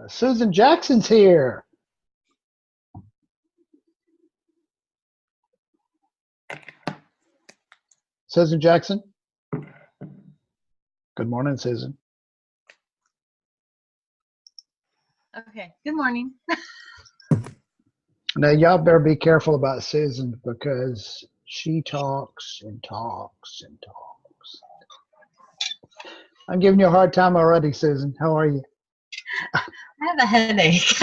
Susan Jackson's here. Susan Jackson. Good morning, Susan. Okay, good morning. Now, y'all better be careful about Susan because she talks and talks and talks. I'm giving you a hard time already, Susan. How are you? I have a headache.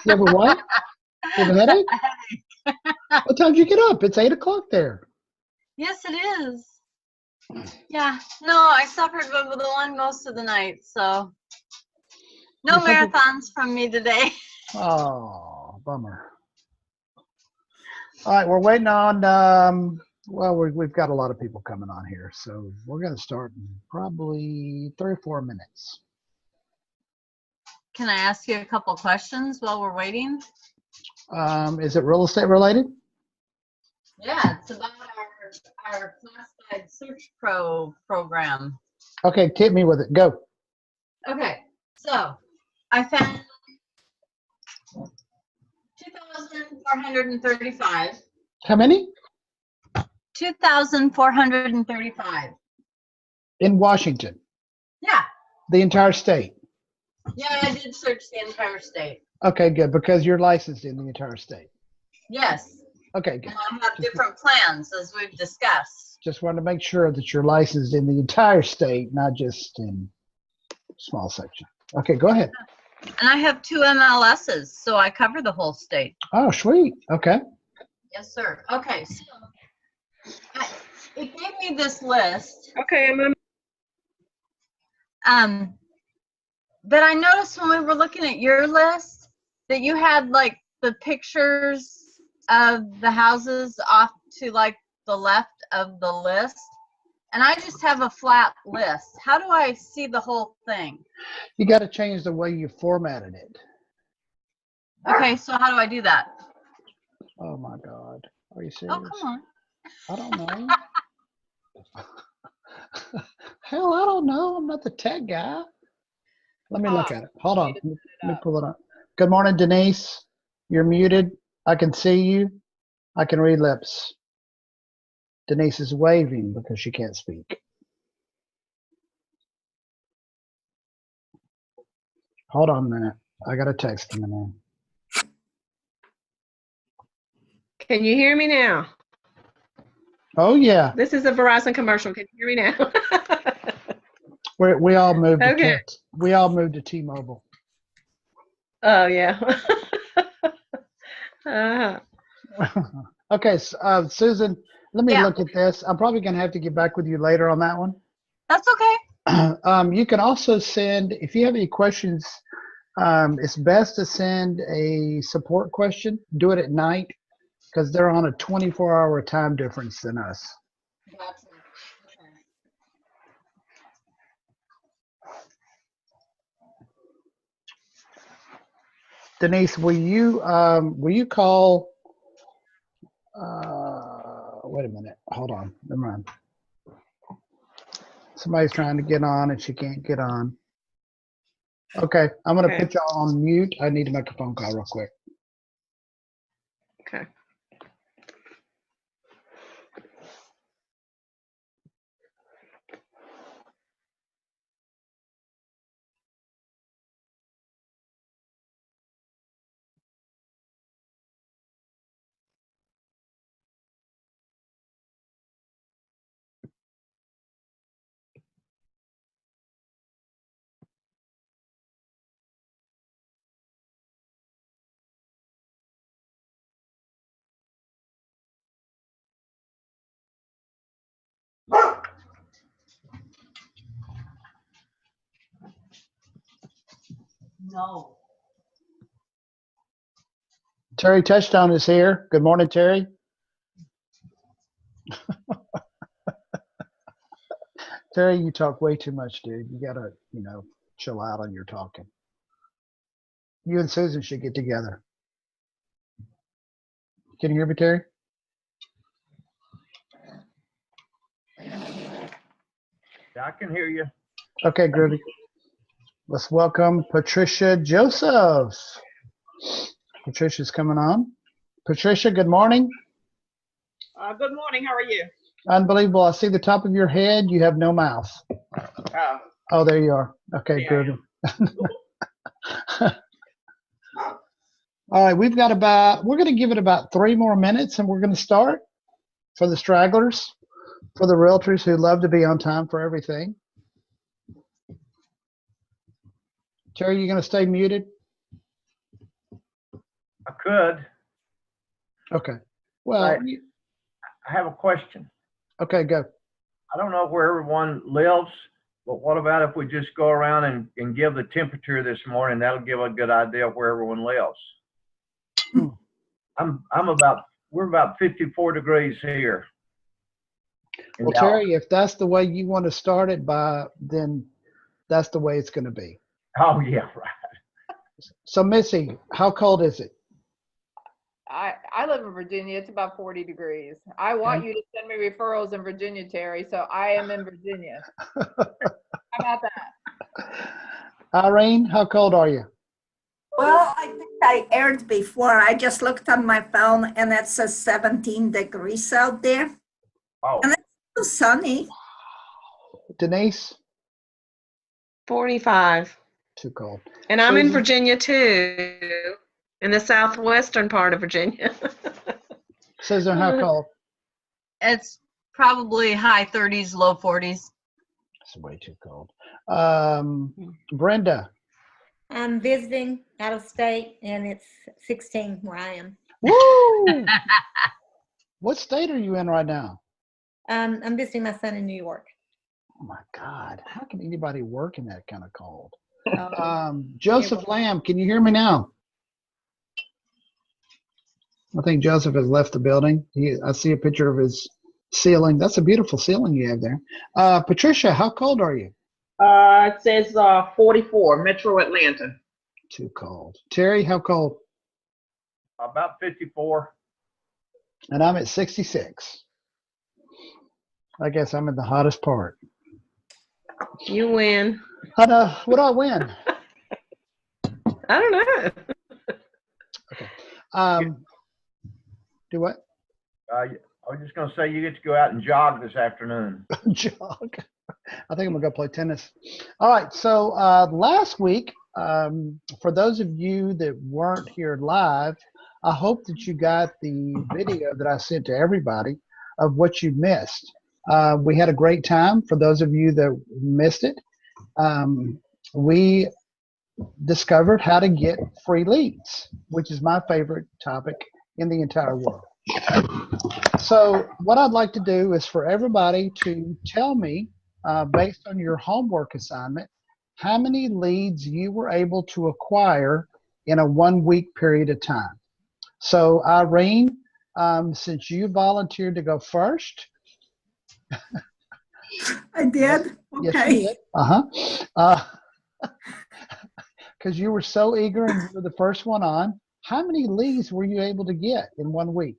You have a what? You have a headache? A headache. What time did you get up? It's 8 o'clock there. Yes, it is. Yeah, no, I suffered with the one most of the night, so no marathons from me today. Oh, bummer. All right, we're waiting on, well, we've got a lot of people coming on here, so we're going to start in probably 3 or 4 minutes. Can I ask you a couple questions while we're waiting? Is it real estate related? Yeah, it's about our classified search pro program. Okay, hit me with it. Go. Okay, so I found 2,435. How many? 2,435. In Washington. Yeah. The entire state. Yeah, I did search the entire state. Okay, good, because you're licensed in the entire state. Yes. Okay, good. And I have different plans, as we've discussed. Just wanted to make sure that you're licensed in the entire state, not just in a small section. Okay, go ahead. And I have 2 MLSs, so I cover the whole state. Oh, sweet. Okay. Yes, sir. Okay, so it gave me this list. Okay, But I noticed when we were looking at your list that you had like the pictures of the houses off to like the left of the list. And I just have a flat list. How do I see the whole thing? You got to change the way you formatted it. Okay, so how do I do that? Oh, my God. Are you serious? Oh, come on. I don't know. Hell, I don't know. I'm not the tech guy. Let me look at it. Hold on. Let me pull it up. Good morning, Denise. You're muted. I can see you. I can read lips. Denise is waving because she can't speak. Hold on a minute. I got a text coming in. can you hear me now? Oh, yeah. This is a Verizon commercial. Can you hear me now? We all moved to Okay. we all moved to T-Mobile. Oh, yeah. uh-huh. Okay, so, Susan, let me Yeah. look at this. I'm probably going to have to get back with you later on that one. That's okay. You can also send, if you have any questions, it's best to send a support question. Do it at night because they're on a 24-hour time difference than us. Gotcha. Okay. Denise, will you call? Wait a minute. Hold on. Never mind. Somebody's trying to get on and she can't get on. Okay, I'm going to Okay. put you on mute. I need to make a phone call real quick. Okay. No. Terry Touchdown is here. Good morning, Terry. Terry, you talk way too much, dude. You got to, chill out on your talking. You and Susan should get together. Can you hear me, Terry? Yeah, I can hear you. Okay, groovy. Let's welcome Patricia Joseph. Patricia's coming on. Patricia, good morning. Good morning. How are you? Unbelievable. I see the top of your head. You have no mouth. Oh, there you are. Okay, There good. All right, we're going to give it about 3 more minutes and we're going to start for the stragglers, for the realtors who love to be on time for everything. Terry, you going to stay muted? I could. Okay. Well, I have a question. okay, go. I don't know where everyone lives, but what about if we just go around and give the temperature this morning? That'll give a good idea of where everyone lives. We're about 54 degrees here. Well, Terry, if that's the way you want to start it by, then that's the way it's going to be. Oh yeah, right. So Missy, how cold is it? I live in Virginia. It's about 40 degrees. I want you to send me referrals in Virginia, Terry, so I am in Virginia. How about that? Irene, how cold are you? Well, I think I aired before. I just looked on my phone and it says 17 degrees out there. Oh, And it's still sunny. Denise? 45. Too cold. And I'm in Susan? Virginia too, in the southwestern part of Virginia. Susan, how cold? It's probably high 30s, low 40s. It's way too cold. Brenda? I'm visiting out of state, and it's 16 where I am. Woo! What state are you in right now? I'm visiting my son in New York. Oh my God, how can anybody work in that kind of cold? Oh, Joseph Lamb, can you hear me now? I think Joseph has left the building. I see a picture of his ceiling. That's a beautiful ceiling you have there. Patricia, how cold are you? It says 44, Metro Atlanta. Too cold. Terry, how cold? about 54. And I'm at 66. I guess I'm in the hottest part. You win. What do I win? I don't know. Okay. Do what? I was just going to say you get to go out and jog this afternoon. Jog. I think I'm gonna go play tennis. All right. So last week, for those of you that weren't here live, I hope that you got the video that I sent to everybody of what you missed. We had a great time. For those of you that missed it, we discovered how to get free leads, which is my favorite topic in the entire world. So what I'd like to do is for everybody to tell me, based on your homework assignment, how many leads you were able to acquire in a 1 week period of time. So Irene, since you volunteered to go first. I did? Yes, Okay. you did. Because you were so eager and you were the first one on. How many leads were you able to get in 1 week?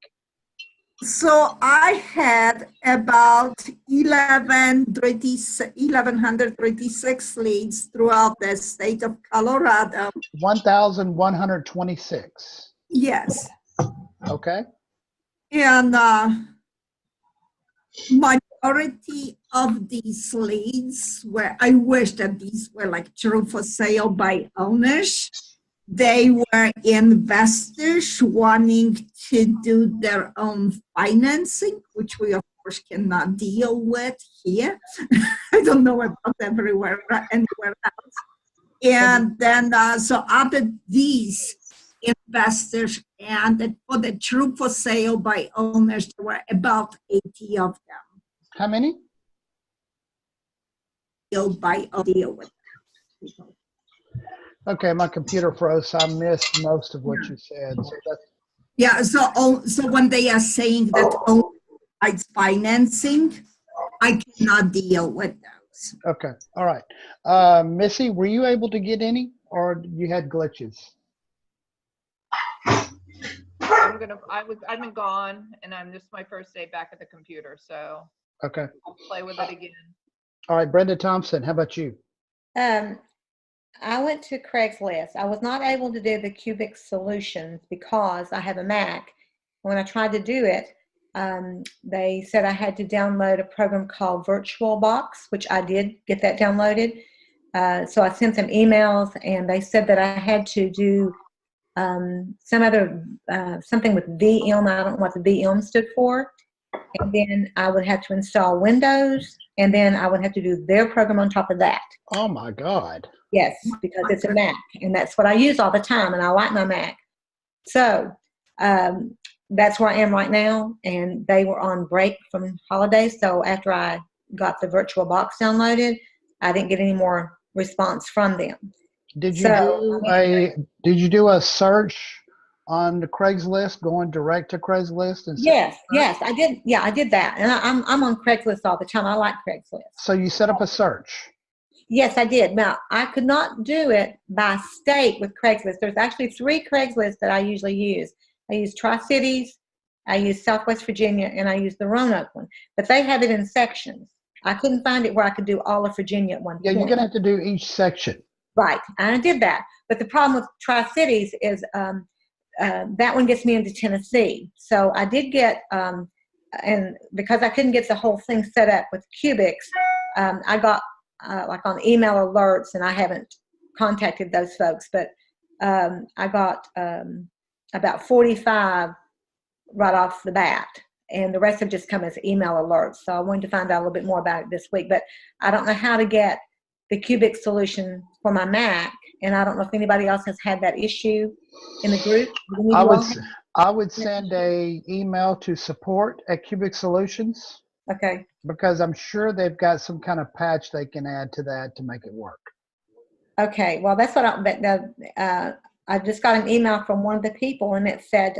So I had about 1,136 leads throughout the state of Colorado. 1,126. Yes. Okay. And majority of these leads were, I wish that these were like true for sale by owners. They were investors wanting to do their own financing, which we of course cannot deal with here. I don't know about anywhere else. And then, so out of these investors and for the true for sale by owners, there were about 80 of them. How many? Deal with them. Okay, my computer froze, so I missed most of what you said. So that's, Yeah, so when they are saying that owner provides financing, I cannot deal with those. okay, all right. Missy, were you able to get any, or you had glitches? I've been gone, and I'm just my first day back at the computer, so Okay. I'll play with it again. All right, Brenda Thompson, how about you? I went to Craigslist. I was not able to do the cubic solutions because I have a Mac. When I tried to do it, they said I had to download a program called VirtualBox, which I did get that downloaded. So I sent some emails, and they said that I had to do some other something with VM. I don't know what the VM stood for. And then I would have to install Windows, and then I would have to do their program on top of that. Oh my God. Yes, because it's a Mac, and that's what I use all the time, and I like my Mac. So that's where I am right now, and they were on break from holidays. So after I got the VirtualBox downloaded, I didn't get any more response from them. Did you do a search on the Craigslist, going direct to Craigslist? And Yes, I did. Yeah, I did that, and I'm on Craigslist all the time. I like Craigslist. So you set up a search. Yes, I did. Now, I could not do it by state with Craigslist. There's actually 3 Craigslist that I usually use. I use Tri-Cities, I use Southwest Virginia, and I use the Roanoke one. But they have it in sections. I couldn't find it where I could do all of Virginia at one point. Yeah, you're going to have to do each section. Right, and I did that. But the problem with Tri-Cities is that one gets me into Tennessee. So I did get, and because I couldn't get the whole thing set up with cubics, I got like on email alerts, and I haven't contacted those folks, but I got about 45 right off the bat, and the rest have just come as email alerts. So I wanted to find out a little bit more about it this week, but I don't know how to get the cubic solution for my Mac, and I don't know if anybody else has had that issue in the group. I would send a email to support at Cubic Solutions. Okay. Because I'm sure they've got some kind of patch they can add to that to make it work. Okay, well, that's what I just got an email from one of the people, and it said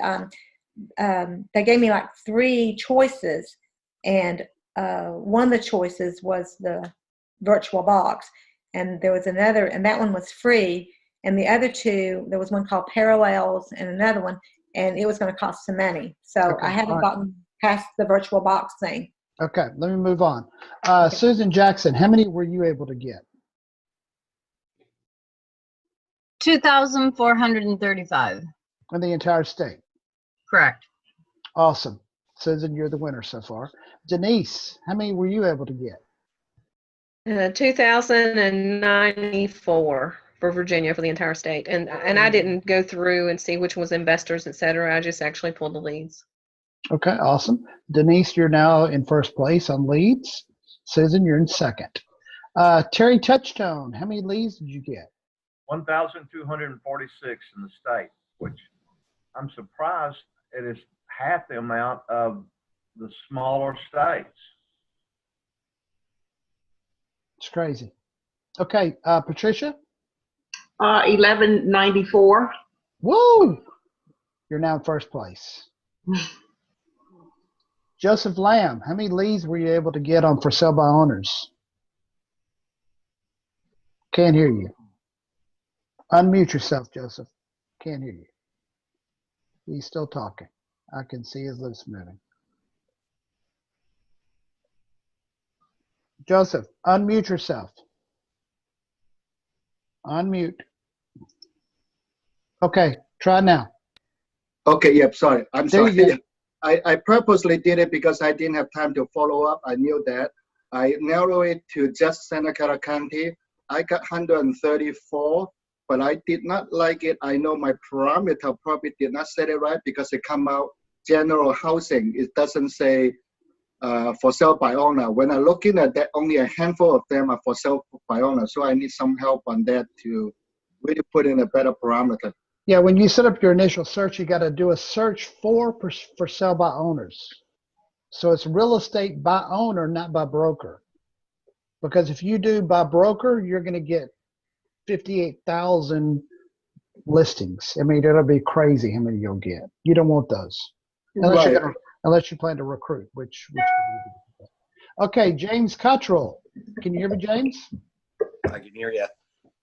they gave me like 3 choices, and one of the choices was the VirtualBox, and there was another, and that one was free, and the other 2, there was one called Parallels and another one, and it was going to cost some money. So Okay, I haven't gotten past the VirtualBox thing. Okay, let me move on. Susan Jackson, how many were you able to get? 2,435. In the entire state? Correct. Awesome. Susan, you're the winner so far. Denise, how many were you able to get? 2,094 for Virginia for the entire state. And I didn't go through and see which was investors, et cetera. I just actually pulled the leads. Okay, awesome. Denise, you're now in first place on leads. Susan, you're in second. Terry Touchstone, how many leads did you get? 1,246 in the state, which I'm surprised it is half the amount of the smaller states. It's crazy. Okay, Patricia? 1194. Woo! You're now in first place. Joseph Lamb, how many leads were you able to get on for sale by owners? Can't hear you. Unmute yourself, Joseph. Can't hear you. He's still talking. I can see his lips moving. Joseph, unmute yourself. Unmute. Okay, try now. Okay, yep, sorry. I'm There sorry. you go. I purposely did it because I didn't have time to follow up. I knew that. I narrowed it to just Santa Clara County. I got 134, but I did not like it. I know my parameter probably did not set it right because it come out general housing. It doesn't say for sale by owner. When I'm looking at that, only a handful of them are for sale by owner. So I need some help on that to really put in a better parameter. Yeah, when you set up your initial search, you got to do a search for sale by owners. So it's real estate by owner, not by broker. Because if you do by broker, you're going to get 58,000 listings. I mean, it'll be crazy how many you'll get. You don't want those. Unless you plan to recruit, which okay, James Cottrell. Can you hear me, James? I can hear you.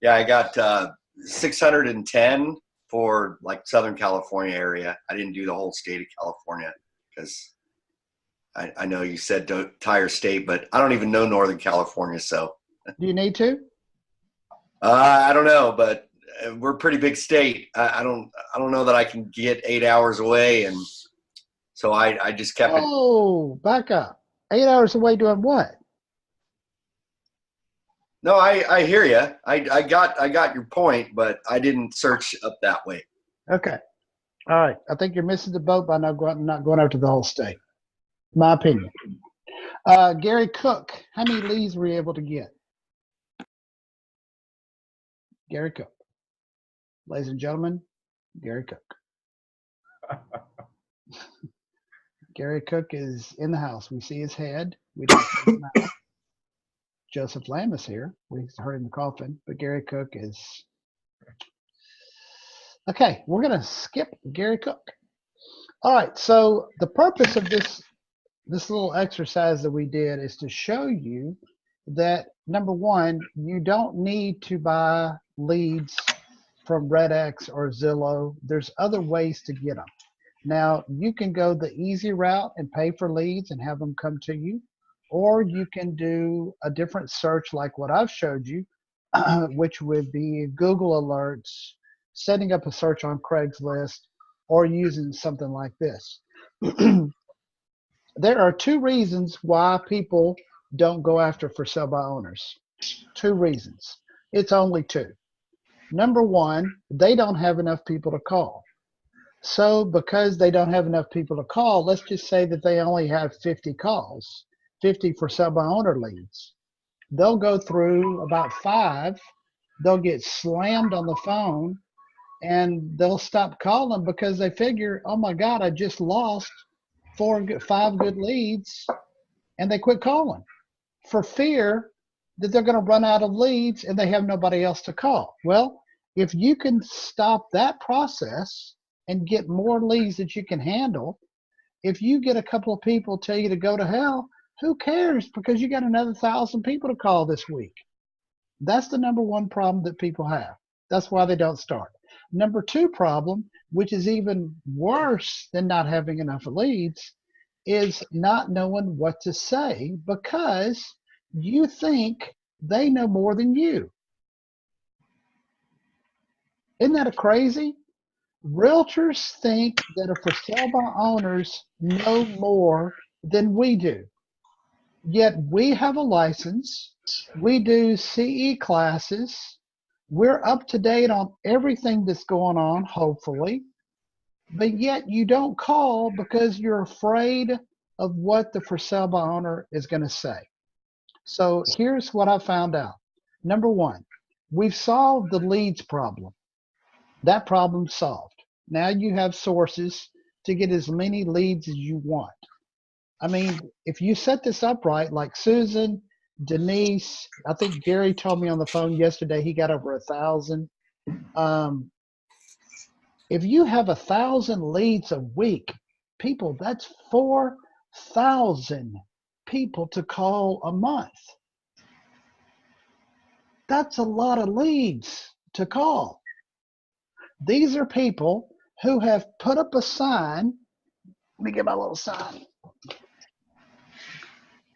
Yeah, I got 610 for like Southern California area. I didn't do the whole state of California because I know you said entire state, but I don't even know Northern California. So do you need to? I don't know, but we're a pretty big state. I don't know that I can get 8 hours away, and so I just kept it. Oh, back up. 8 hours away doing what? No, I hear you. I got your point, but I didn't search up that way. Okay. All right. I think you're missing the boat by not going after the whole state. My opinion. Gary Cook, how many leads were you able to get? Gary Cook. Ladies and gentlemen, Gary Cook. Gary Cook is in the house. We see his head. We don't see his mouth. Joseph Lamb is here. We heard him coughing, but Gary Cook is. Okay, we're going to skip Gary Cook. All right, so the purpose of this little exercise that we did is to show you that, number one, you don't need to buy leads from RedX or Zillow. There's other ways to get them. Now, you can go the easy route and pay for leads and have them come to you, or you can do a different search like what I've showed you, which would be Google Alerts, setting up a search on Craigslist, or using something like this. There are two reasons why people don't go after for sale by owners. Two reasons. It's only two. Number one, they don't have enough people to call. So because they don't have enough people to call, let's just say that they only have 50 calls, 50 for sale by owner leads. They'll go through about 5, they'll get slammed on the phone, and they'll stop calling because they figure, oh my God, I just lost 5 good leads, and they quit calling for fear that they're going to run out of leads and they have nobody else to call. Well, if you can stop that process and get more leads that you can handle, if you get a couple of people tell you to go to hell, who cares? Because you got another 1,000 people to call this week. That's the number one problem that people have. That's why they don't start. Number two problem, which is even worse than not having enough leads, is not knowing what to say because you think they know more than you. Isn't that crazy? Realtors think that a for sale by owners know more than we do. Yet we have a license, we do CE classes, we're up to date on everything that's going on, hopefully, but yet you don't call because you're afraid of what the for sale by owner is going to say. So here's what I found out. Number one, we've solved the leads problem. That problem's solved. Now you have sources to get as many leads as you want. I mean, if you set this up right, like Susan, Denise, I think Gary told me on the phone yesterday he got over 1,000. If you have 1,000 leads a week, people, that's 4,000 people to call a month. That's a lot of leads to call. These are people who have put up a sign. Let me get my little sign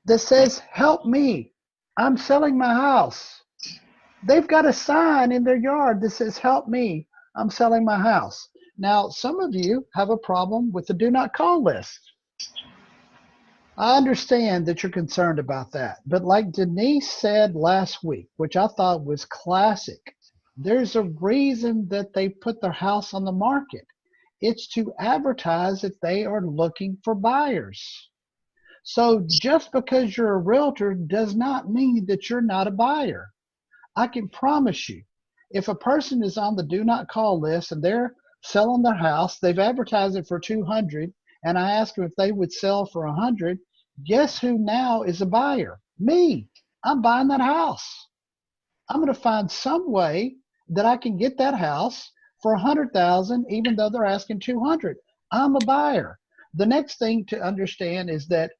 that says, help me, I'm selling my house. They've got a sign in their yard that says, help me, I'm selling my house. Now, some of you have a problem with the do not call list. I understand that you're concerned about that. But like Denise said last week, which I thought was classic, there's a reason that they put their house on the market. It's to advertise that they are looking for buyers. So just because you're a realtor does not mean that you're not a buyer. I can promise you, if a person is on the do not call list and they're selling their house, they've advertised it for 200, and I ask them if they would sell for 100, guess who now is a buyer? Me. I'm buying that house. I'm going to find some way that I can get that house for 100,000, even though they're asking 200. I'm a buyer. The next thing to understand is that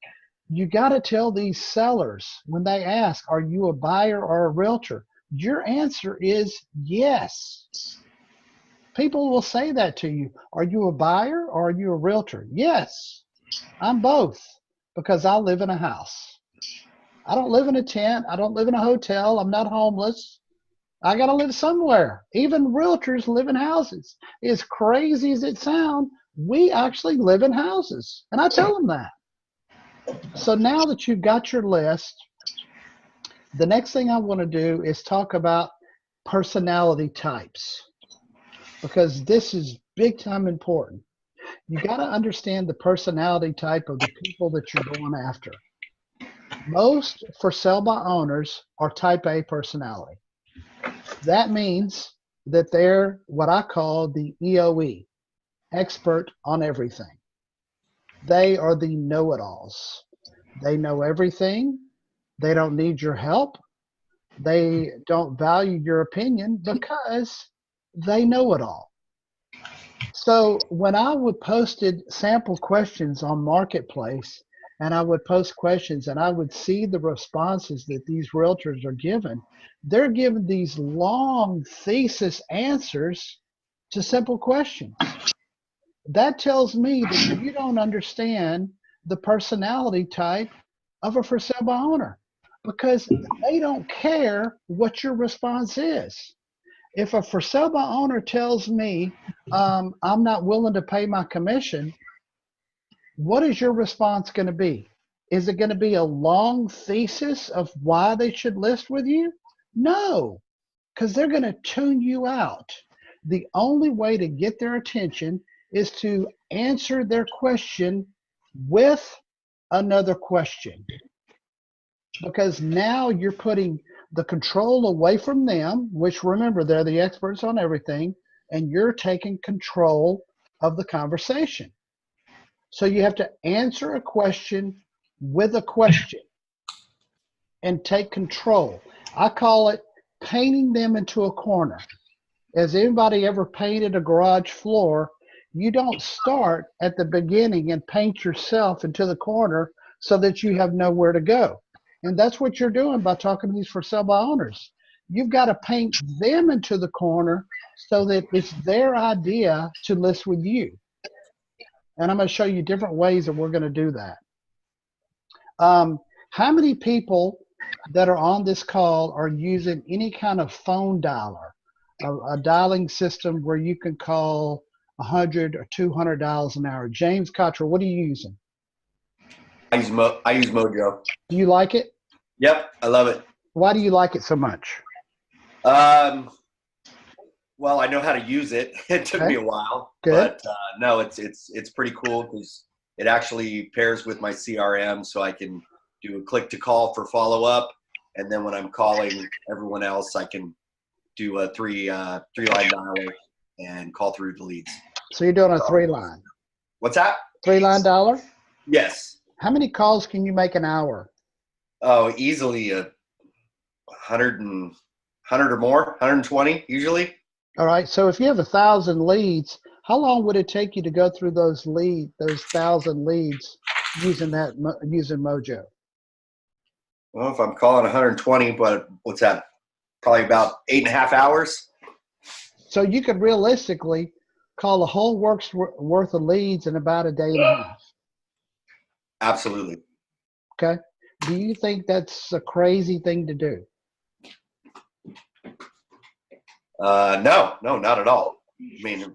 you got to tell these sellers when they ask, are you a buyer or a realtor? Your answer is yes. People will say that to you. Are you a buyer or are you a realtor? Yes, I'm both, because I live in a house. I don't live in a tent. I don't live in a hotel. I'm not homeless. I got to live somewhere. Even realtors live in houses. As crazy as it sounds, we actually live in houses. And I tell them that. So now that you've got your list, the next thing I want to do is talk about personality types, because this is big time important. You got to understand the personality type of the people that you're going after. Most for sale by owners are type A personality. That means that they're what I call the EOE, expert on everything. They are the know-it-alls. They know everything. They don't need your help. They don't value your opinion because they know it all. So when I would posted sample questions on Marketplace, and I would post questions and I would see the responses that these realtors are given, they're given these long thesis answers to simple questions. That tells me that you don't understand the personality type of a for sale by owner, because they don't care what your response is. If a for sale by owner tells me I'm not willing to pay my commission, what is your response going to be? Is it going to be a long thesis of why they should list with you? No, because they're going to tune you out. The only way to get their attention is to answer their question with another question, because now you're putting the control away from them, which, remember, they're the experts on everything, and you're taking control of the conversation. So you have to answer a question with a question and take control. I call it painting them into a corner. Has anybody ever painted a garage floor? You don't start at the beginning and paint yourself into the corner so that you have nowhere to go. And that's what you're doing by talking to these for sale by owners. You've got to paint them into the corner so that it's their idea to list with you. And I'm going to show you different ways that we're going to do that. How many people that are on this call are using any kind of phone dialer, a dialing system where you can call $100 or $200 an hour? James Cottrell, what are you using? I use Mojo. Do you like it? Yep, I love it. Why do you like it so much? Well, I know how to use it. It took me a while, Good. But no, it's pretty cool because it actually pairs with my CRM, so I can do a click to call for follow up, and then when I'm calling everyone else, I can do a three line dialer and call through the leads. So you're doing a 3-line. What's that? 3-line dialer? Yes. How many calls can you make an hour? Oh, easily 100 or more, 120 usually. All right. So if you have 1,000 leads, how long would it take you to go through those 1,000 leads using Mojo? Well, if I'm calling 120, but what's that? Probably about 8.5 hours. So you could realistically call a whole work's worth of leads in about a day and a half. Absolutely. Okay. Do you think that's a crazy thing to do? No, not at all. I mean, it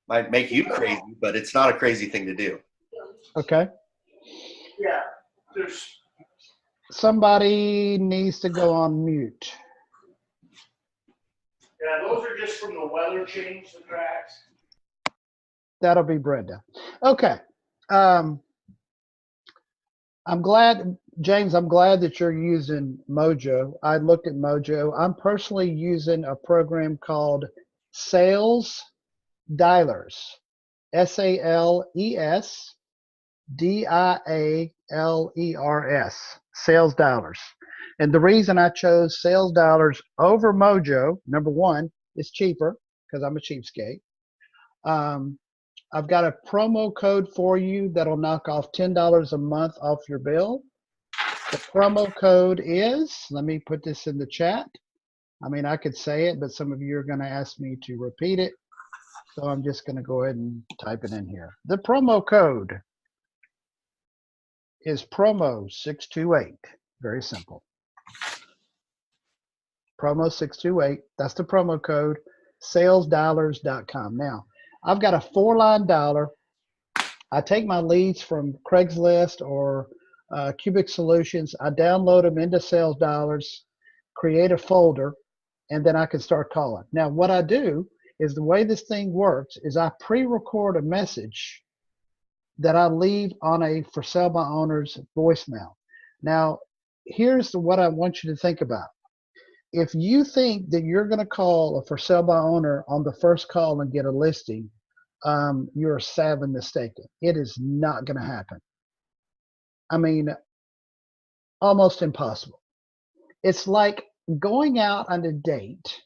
might make you crazy, but it's not a crazy thing to do. Okay. Yeah. Somebody needs to go on mute. Yeah, those are just from the weather change, the cracks. That'll be Brenda. Okay. I'm glad, James, I'm glad that you're using Mojo. I looked at Mojo. I'm personally using a program called Sales Dialers. SALESDIALERS. Sales Dialers. And the reason I chose Sales Dialers over Mojo, number one, it's cheaper because I'm a cheapskate. I've got a promo code for you that'll knock off $10 a month off your bill. The promo code is, let me put this in the chat. I mean, I could say it, but some of you are going to ask me to repeat it. So I'm just going to go ahead and type it in here. The promo code is promo 628. Very simple. promo 628. That's the promo code, salesdialers.com. Now, I've got a 4-line dialer. I take my leads from Craigslist or Cubic Solutions. I download them into Sales Dialers, create a folder, and then I can start calling. Now, what I do is the way this thing works is I pre-record a message that I leave on a for sale by owner's voicemail. Now, here's what I want you to think about. If you think that you're going to call a for sale by owner on the first call and get a listing, you're sadly mistaken. It is not going to happen. I mean, almost impossible. It's like going out on a date.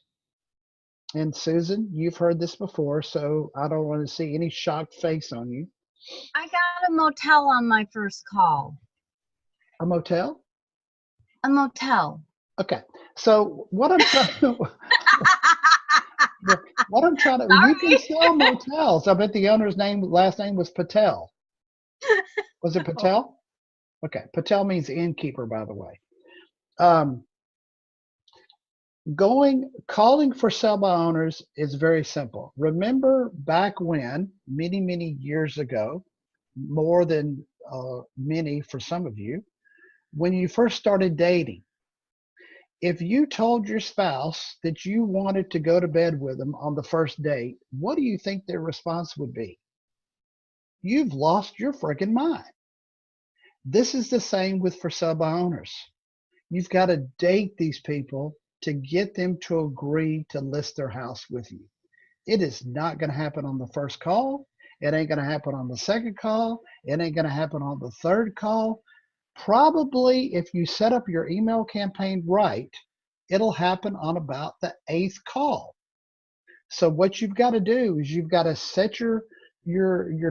And Susan, you've heard this before, so I don't want to see any shocked face on you. I got a motel on my first call. A motel? A motel. Okay. So what I'm trying to, you can sell motels. I bet the owner's last name was Patel. Was it Patel? Okay. Patel means innkeeper, by the way. Calling for sale by owners is very simple. Remember back when, many years ago, more than many for some of you, when you first started dating, if you told your spouse that you wanted to go to bed with them on the first date, what do you think their response would be? You've lost your freaking mind. This is the same with for sale by owners. You've got to date these people to get them to agree to list their house with you. It is not going to happen on the first call. It ain't going to happen on the second call. It ain't going to happen on the third call. Probably if you set up your email campaign right, it'll happen on about the 8th call. So what you've got to do is you've got to set your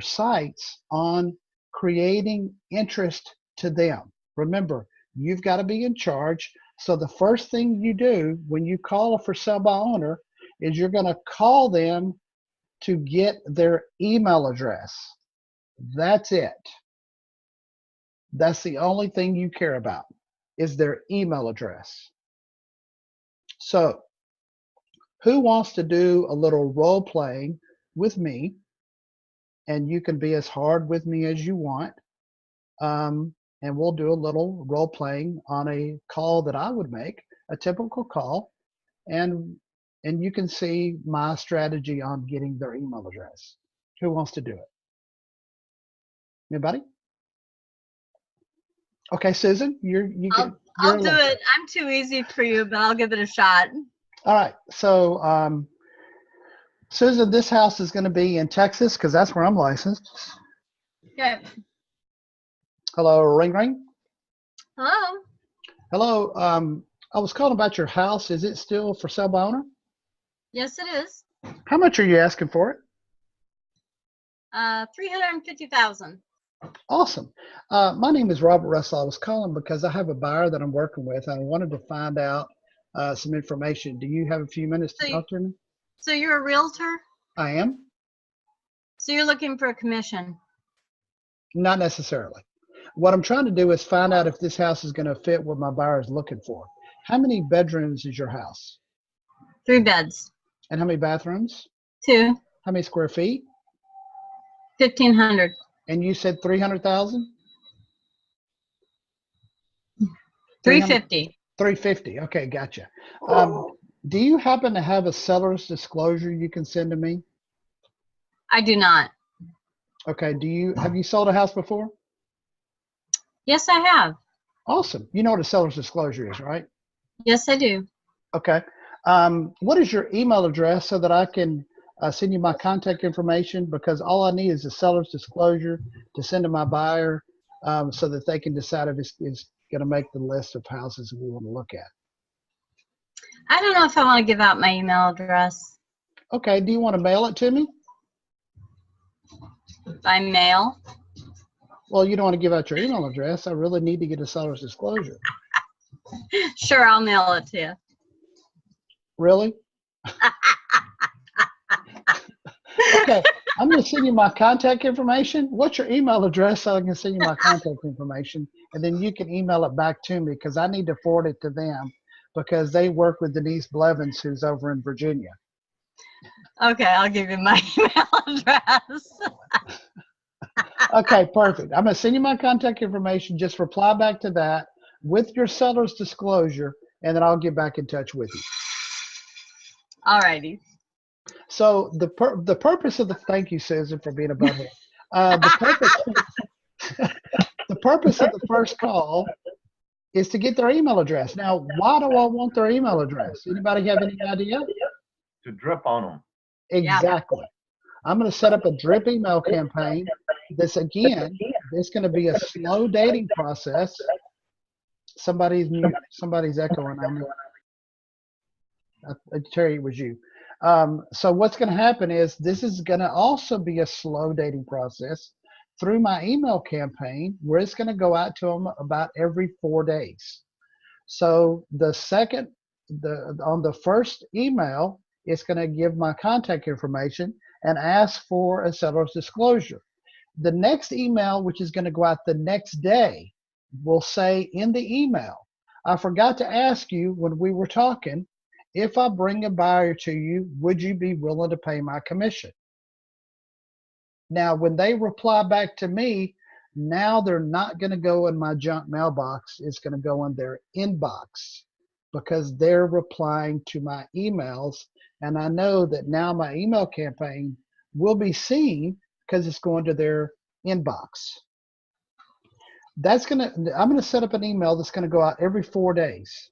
sights on creating interest to them. Remember, you've got to be in charge. So the first thing you do when you call a for sale by owner is you're going to call them to get their email address. That's it. That's the only thing you care about is their email address. So who wants to do a little role playing with me? And you can be as hard with me as you want. And we'll do a little role playing on a call that I would make, a typical call. And you can see my strategy on getting their email address. Who wants to do it? Anybody? Okay, Susan, I'll do it. I'm too easy for you, but I'll give it a shot. All right. So, Susan, this house is going to be in Texas because that's where I'm licensed. Okay. Hello, ring ring. Hello. Hello. I was calling about your house. Is it still for sale by owner? Yes, it is. How much are you asking for it? $350,000. Awesome. My name is Robert Russell. I was calling because I have a buyer that I'm working with, and I wanted to find out some information. Do you have a few minutes to talk to me? So you're a realtor? I am. So you're looking for a commission? Not necessarily. What I'm trying to do is find out if this house is going to fit what my buyer is looking for. How many bedrooms is your house? 3 beds. And how many bathrooms? 2. How many square feet? 1,500. And you said 300,000? 350. 350. Okay, gotcha. Do you happen to have a seller's disclosure you can send to me? I do not. Okay. Have you sold a house before? Yes, I have. Awesome. You know what a seller's disclosure is, right? Yes, I do. Okay. What is your email address so that I can send you my contact information? Because all I need is a seller's disclosure to send to my buyer so that they can decide if it's going to make the list of houses we want to look at. I don't know if I want to give out my email address. Okay. Do you want to mail it to me? By mail? Well, you don't want to give out your email address. I really need to get a seller's disclosure. Sure, I'll mail it to you. Really? Okay, I'm going to send you my contact information. What's your email address so I can send you my contact information, and then you can email it back to me because I need to forward it to them because they work with Denise Blevins, who's over in Virginia. Okay, I'll give you my email address. Okay, perfect. I'm going to send you my contact information. Just reply back to that with your seller's disclosure, and then I'll get back in touch with you. All righty. So the purpose of the, thank you, Susan, for being a butthead. The purpose of the first call is to get their email address. Now, why do I want their email address? Anybody have any idea? To drip on them. Exactly. I'm going to set up a drip email campaign. This again, it's going to be a slow dating process. Somebody's mute. Somebody's echoing on me. Terry, it was you. So what's going to happen is this is going to also be a slow dating process through my email campaign, where it's going to go out to them about every 4 days. So on the first email, it's going to give my contact information and ask for a seller's disclosure. The next email, which is going to go out the next day, will say in the email, I forgot to ask you when we were talking, if I bring a buyer to you, would you be willing to pay my commission? Now, when they reply back to me, now they're not going to go in my junk mailbox. It's going to go in their inbox because they're replying to my emails. And I know that now my email campaign will be seen because it's going to their inbox. I'm going to set up an email that's going to go out every 4 days.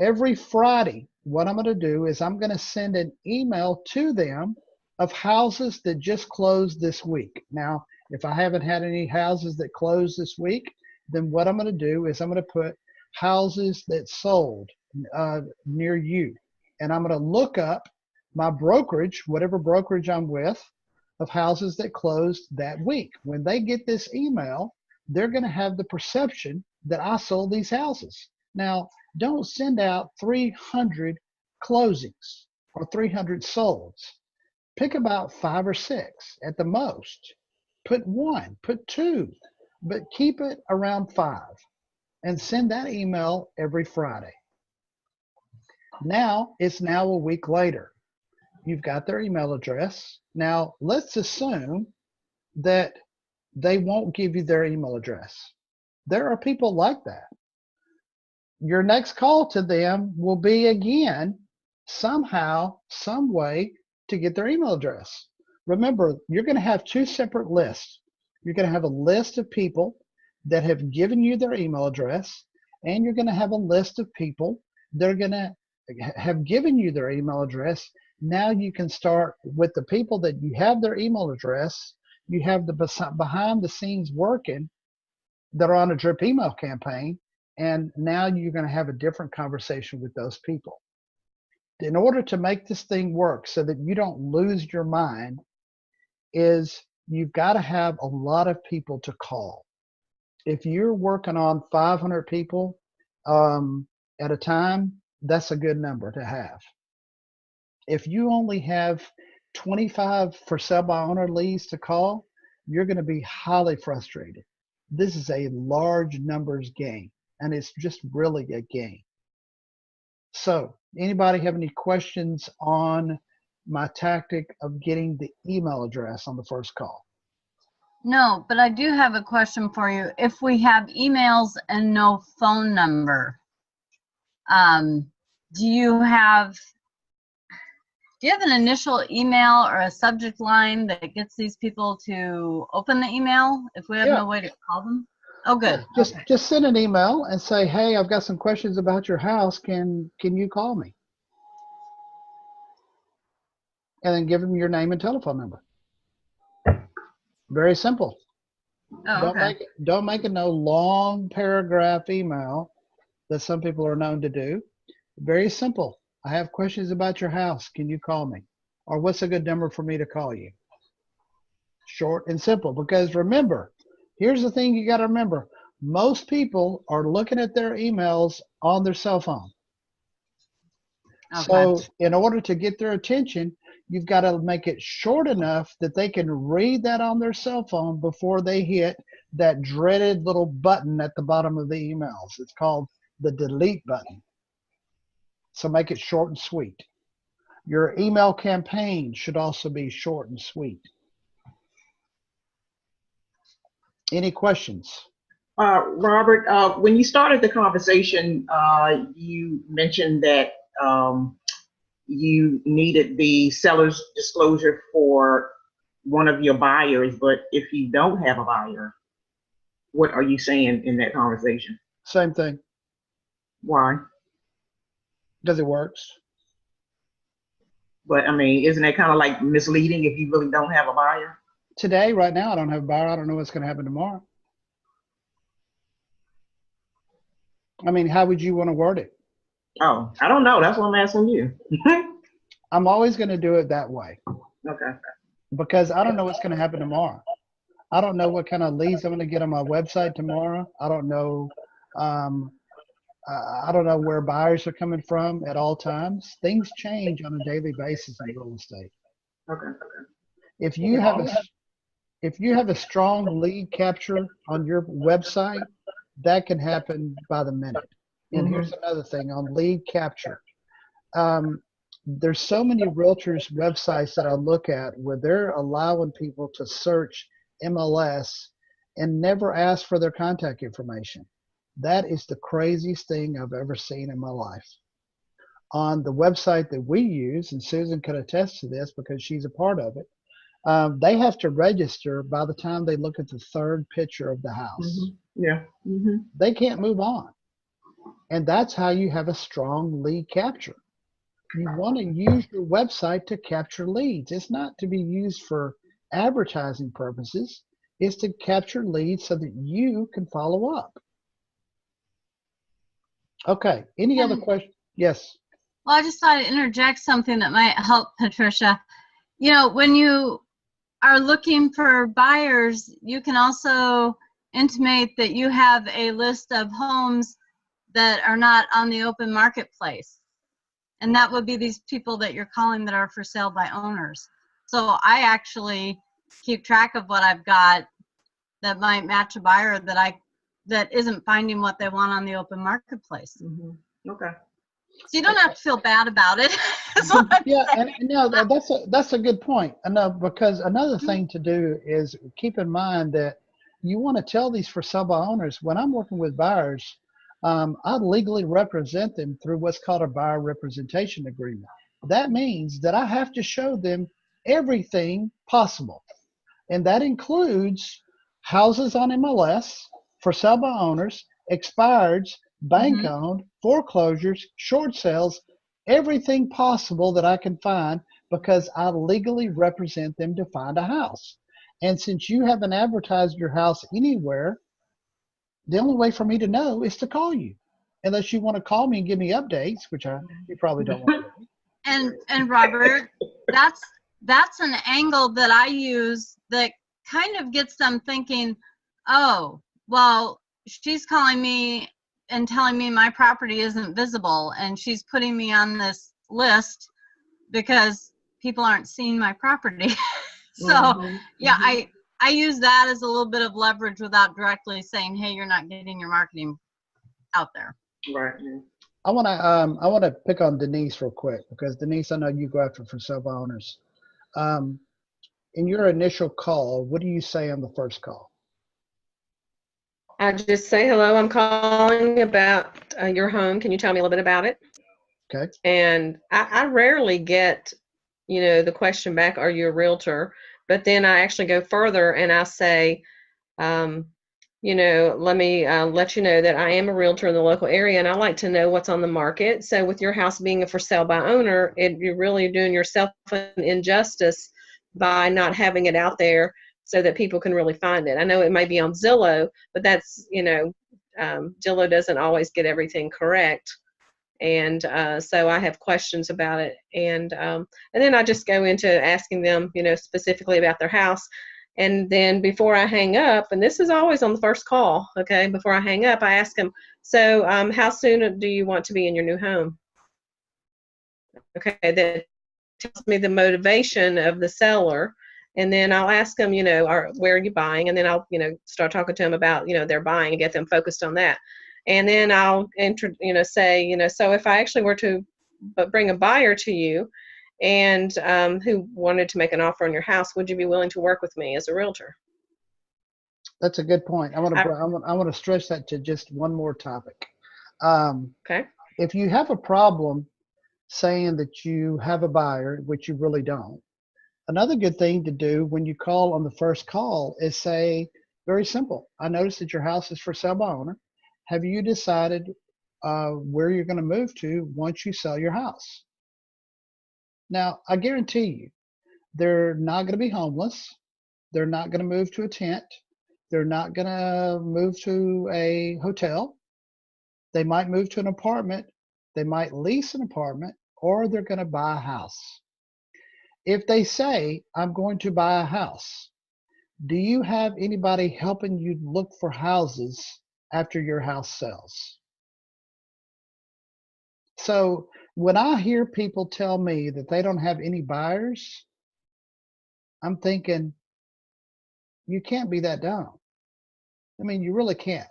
Every Friday, what I'm going to do is I'm going to send an email to them of houses that just closed this week. Now, if I haven't had any houses that closed this week, then what I'm going to do is I'm going to put houses that sold near you. And I'm going to look up my brokerage, whatever brokerage I'm with, of houses that closed that week. When they get this email, they're going to have the perception that I sold these houses. Now, don't send out 300 closings or 300 solds. Pick about 5 or 6 at the most. Put 1, put 2, but keep it around 5 and send that email every Friday. Now, it's now a week later. You've got their email address. Now, let's assume that they won't give you their email address. There are people like that. Your next call to them will be again, somehow, some way to get their email address. Remember, you're going to have 2 separate lists. You're going to have a list of people that have given you their email address, and you're going to have a list of people that are going to have given you their email address. Now you can start with the people that you have their email address. You have the behind the scenes working that are on a drip email campaign, and now you're going to have a different conversation with those people. In order to make this thing work so that you don't lose your mind, is you've got to have a lot of people to call. If you're working on 500 people at a time, that's a good number to have. If you only have 25 for sale by owner leads to call, you're going to be highly frustrated. This is a large numbers game, and it's just really a game. So, anybody have any questions on my tactic of getting the email address on the first call? No, but I do have a question for you. If we have emails and no phone number, do you have an initial email or a subject line that gets these people to open the email if we have no way to call them? Oh, good. Just send an email and say, hey, I've got some questions about your house. Can you call me? And then give them your name and telephone number. Very simple. Oh, okay. Don't make it no long paragraph email that some people are known to do. Very simple. I have questions about your house. Can you call me? Or what's a good number for me to call you? Short and simple. Because remember, here's the thing you got to remember. Most people are looking at their emails on their cell phone. Okay. So in order to get their attention, you've got to make it short enough that they can read that on their cell phone before they hit that dreaded little button at the bottom of the emails. It's called the delete button. So make it short and sweet. Your email campaign should also be short and sweet. Any questions? Robert, when you started the conversation, you mentioned that you needed the seller's disclosure for one of your buyers, but if you don't have a buyer, what are you saying in that conversation? Same thing. Why? Because it works. But I mean, isn't that kind of like misleading if you really don't have a buyer? Today, right now, I don't have a buyer. I don't know what's going to happen tomorrow. I mean, how would you want to word it? Oh, I don't know. That's what I'm asking you. I'm always going to do it that way. Okay. Because I don't know what's going to happen tomorrow. I don't know what kind of leads I'm going to get on my website tomorrow. I don't know. I don't know where buyers are coming from at all times. Things change on a daily basis in real estate. Okay. If you have a strong lead capture on your website, that can happen by the minute. And here's another thing on lead capture. There's so many realtors' websites that I look at where they're allowing people to search MLS and never ask for their contact information. That is the craziest thing I've ever seen in my life. On the website that we use, and Susan could attest to this because she's a part of it, they have to register by the time they look at the third picture of the house. Yeah. They can't move on. And that's how you have a strong lead capture. You want to use your website to capture leads. It's not to be used for advertising purposes. It's to capture leads so that you can follow up. Okay. Any other questions? Yes. Well, I just thought I'd interject something that might help, Patricia. You know, when you are looking for buyers, you can also intimate that you have a list of homes that are not on the open marketplace. And that would be these people that you're calling that are for sale by owners. So I actually keep track of what I've got that might match a buyer that isn't finding what they want on the open marketplace. Okay. So you don't have to feel bad about it. Yeah, and no, that's a good point. I know, because another thing to do is keep in mind that you want to tell these for sale by owners. When I'm working with buyers, I legally represent them through what's called a buyer representation agreement. That means that I have to show them everything possible, and that includes houses on MLS, for sale by owners, expireds, bank owned, foreclosures, short sales, everything possible that I can find, because I legally represent them to find a house. And since you haven't advertised your house anywhere, the only way for me to know is to call you, unless you want to call me and give me updates, which you probably don't want to do. And Robert, that's an angle that I use that kind of gets them thinking, oh, well, she's calling me and telling me my property isn't visible, and she's putting me on this list because people aren't seeing my property. So yeah, I use that as a little bit of leverage without directly saying, hey, you're not getting your marketing out there. Right. I want to pick on Denise real quick, because Denise, I know you go after for sale by owners. In your initial call, what do you say on the first call? I just say, hello, I'm calling about your home. Can you tell me a little bit about it? Okay. And I rarely get, the question back, are you a realtor? But then I actually go further and I say, let me let you know that I am a realtor in the local area, and I like to know what's on the market. So with your house being a for sale by owner, you're really doing yourself an injustice by not having it out there so that people can really find it. I know it may be on Zillow, but that's, Zillow doesn't always get everything correct. And so I have questions about it. And then I just go into asking them, specifically about their house. And then before I hang up, and this is always on the first call, okay, before I hang up, I ask them, so how soon do you want to be in your new home? Okay, that tells me the motivation of the seller. And then I'll ask them, where are you buying? And then I'll, start talking to them about, their buying and get them focused on that. And then I'll say, so if I actually were to bring a buyer to you and who wanted to make an offer on your house, would you be willing to work with me as a realtor? That's a good point. I want to stretch that to just one more topic. Okay. If you have a problem saying that you have a buyer, which you really don't, another good thing to do when you call on the first call is say, very simple, I noticed that your house is for sale by owner. Have you decided where you're going to move to once you sell your house? Now, I guarantee you, they're not going to be homeless. They're not going to move to a tent. They're not going to move to a hotel. They might move to an apartment. They might lease an apartment, or they're going to buy a house. If they say, I'm going to buy a house, do you have anybody helping you look for houses after your house sells? So when I hear people tell me that they don't have any buyers, I'm thinking, you can't be that dumb. I mean, you really can't.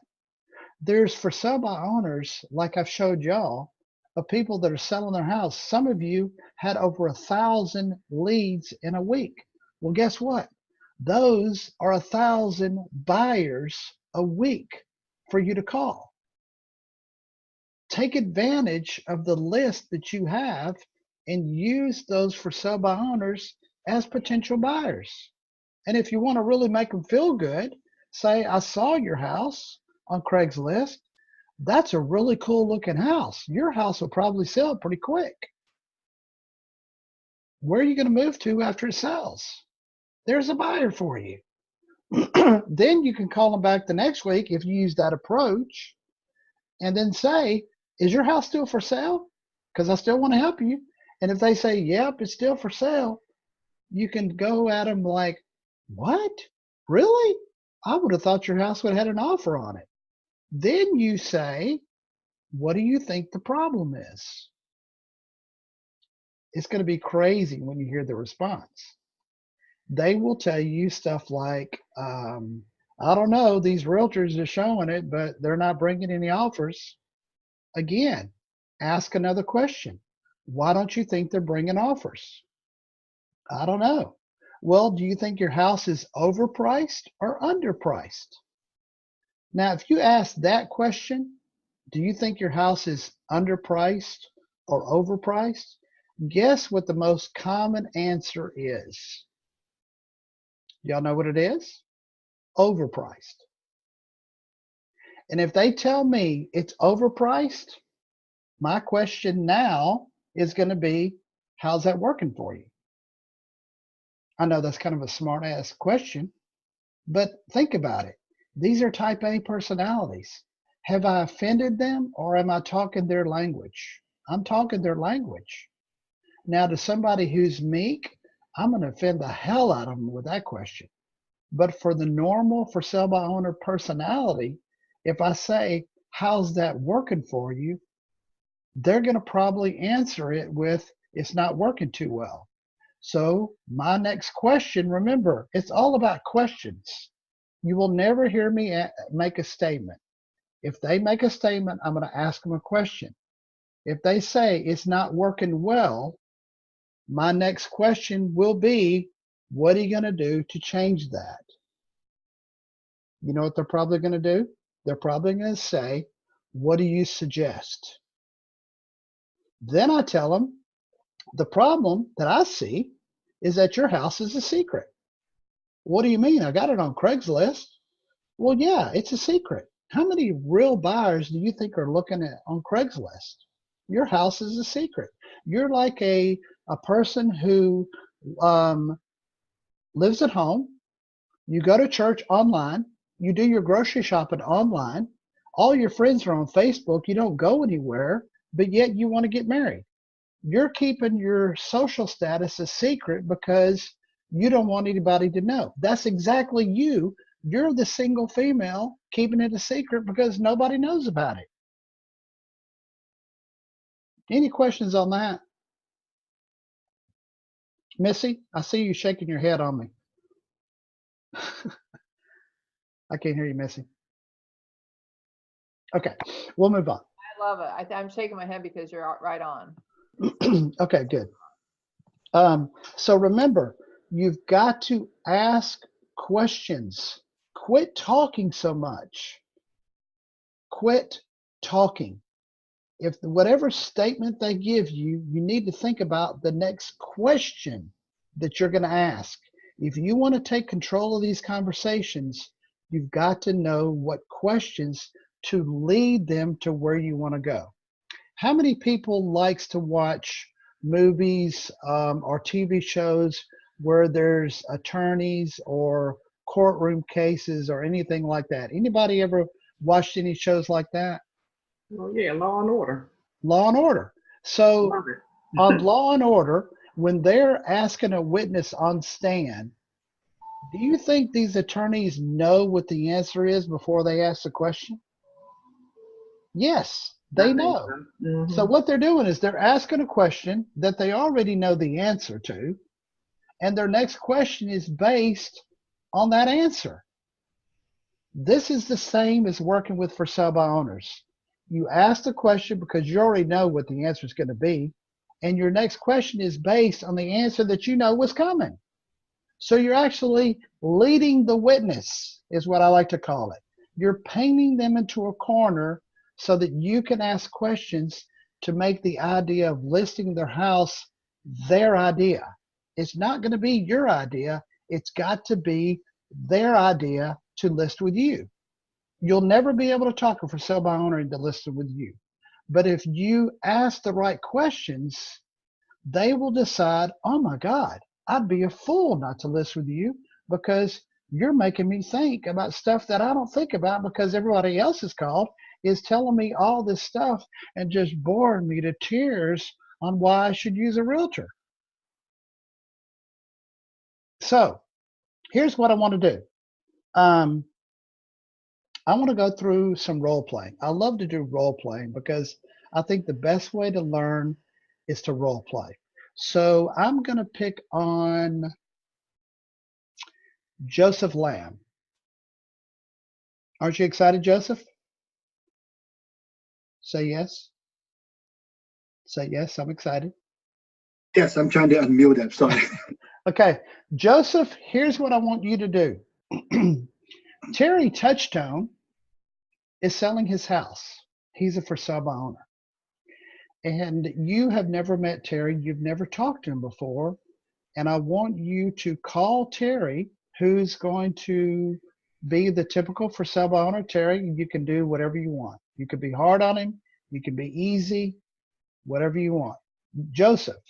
There's for sale by owners, like I've showed y'all, of people that are selling their house. Some of you had over 1,000 leads in a week. Well, guess what? Those are 1,000 buyers a week for you to call. Take advantage of the list that you have and use those for sale by owners as potential buyers. And if you want to really make them feel good, say, I saw your house on Craigslist. That's a really cool looking house. Your house will probably sell pretty quick. Where are you going to move to after it sells? There's a buyer for you. Then you can call them back the next week if you use that approach and then say, is your house still for sale? Because I still want to help you. And if they say, yep, it's still for sale, you can go at them like, what? Really? I would have thought your house would have had an offer on it. Then you say, what do you think the problem is? It's going to be crazy when you hear the response. They will tell you stuff like, I don't know, these realtors are showing it, but they're not bringing any offers. Again, ask another question. Why don't you think they're bringing offers? I don't know. Well, do you think your house is overpriced or underpriced? Now, if you ask that question, do you think your house is underpriced or overpriced? Guess what the most common answer is? Y'all know what it is? Overpriced. And if they tell me it's overpriced, my question now is going to be, how's that working for you? I know that's kind of a smart ass question, but think about it. These are type A personalities. Have I offended them or am I talking their language? I'm talking their language. Now, to somebody who's meek, I'm going to offend the hell out of them with that question. But for the normal for sale by owner personality, if I say, how's that working for you? They're going to probably answer it with, it's not working too well. So my next question, remember, it's all about questions. You will never hear me make a statement. If they make a statement, I'm going to ask them a question. If they say it's not working well, my next question will be, what are you going to do to change that? You know what they're probably going to do? They're probably going to say, what do you suggest? Then I tell them, the problem that I see is that your house is a secret. What do you mean? I got it on Craigslist. Well, yeah, it's a secret. How many real buyers do you think are looking at on Craigslist? Your house is a secret. You're like a person who lives at home. You go to church online. You do your grocery shopping online. All your friends are on Facebook. You don't go anywhere, but yet you want to get married. You're keeping your social status a secret because you don't want anybody to know. That's exactly you. You're the single female keeping it a secret because nobody knows about it. Any questions on that? Missy, I see you shaking your head on me. I can't hear you, Missy. Okay, we'll move on. I love it. I'm shaking my head because you're right on. Okay, good. So remember, you've got to ask questions. Quit talking so much. Quit talking. If whatever statement they give you, you need to think about the next question that you're going to ask. If you want to take control of these conversations, you've got to know what questions to lead them to where you want to go. How many people likes to watch movies or TV shows where there's attorneys or courtroom cases or anything like that? Anybody ever watched any shows like that? Oh yeah, Law and Order. Law and Order. So Love it. on Law and Order, when they're asking a witness on stand, do you think these attorneys know what the answer is before they ask the question? Yes, they That makes know. sense. Mhm. So what they're doing is they're asking a question that they already know the answer to, and their next question is based on that answer. This is the same as working with for sale by owners. You ask the question because you already know what the answer is going to be, and your next question is based on the answer that you know was coming. So you're actually leading the witness, is what I like to call it. You're painting them into a corner so that you can ask questions to make the idea of listing their house their idea. It's not going to be your idea. It's got to be their idea to list with you. You'll never be able to talk for sale by owner into listed with you. But if you ask the right questions, they will decide, oh my God, I'd be a fool not to list with you because you're making me think about stuff that I don't think about because everybody else is called is telling me all this stuff and just boring me to tears on why I should use a realtor. So here's what I want to do. I want to go through some role playing. I love to do role playing because I think the best way to learn is to role play. So I'm going to pick on Joseph Lamb. Aren't you excited, Joseph? Say yes. Say yes, I'm excited. Yes, I'm trying to unmute that. Sorry. Okay, Joseph, here's what I want you to do. Terry Touchstone is selling his house. He's a for sale by owner. And you have never met Terry. You've never talked to him before. And I want you to call Terry, who's going to be the typical for sale by owner. Terry, you can do whatever you want. You can be hard on him. You can be easy, whatever you want. Joseph,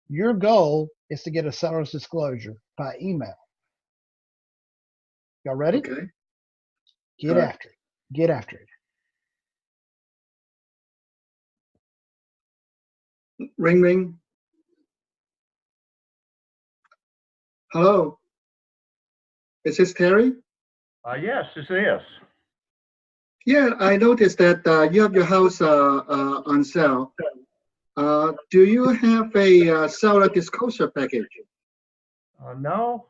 your goal is to get a seller's disclosure by email. Y'all ready? Okay. Get after it. Get after it. Ring, ring. Hello. Is this Terry? Yes, this is. Yeah, I noticed that you have your house on sale. Do you have a seller disclosure package? No.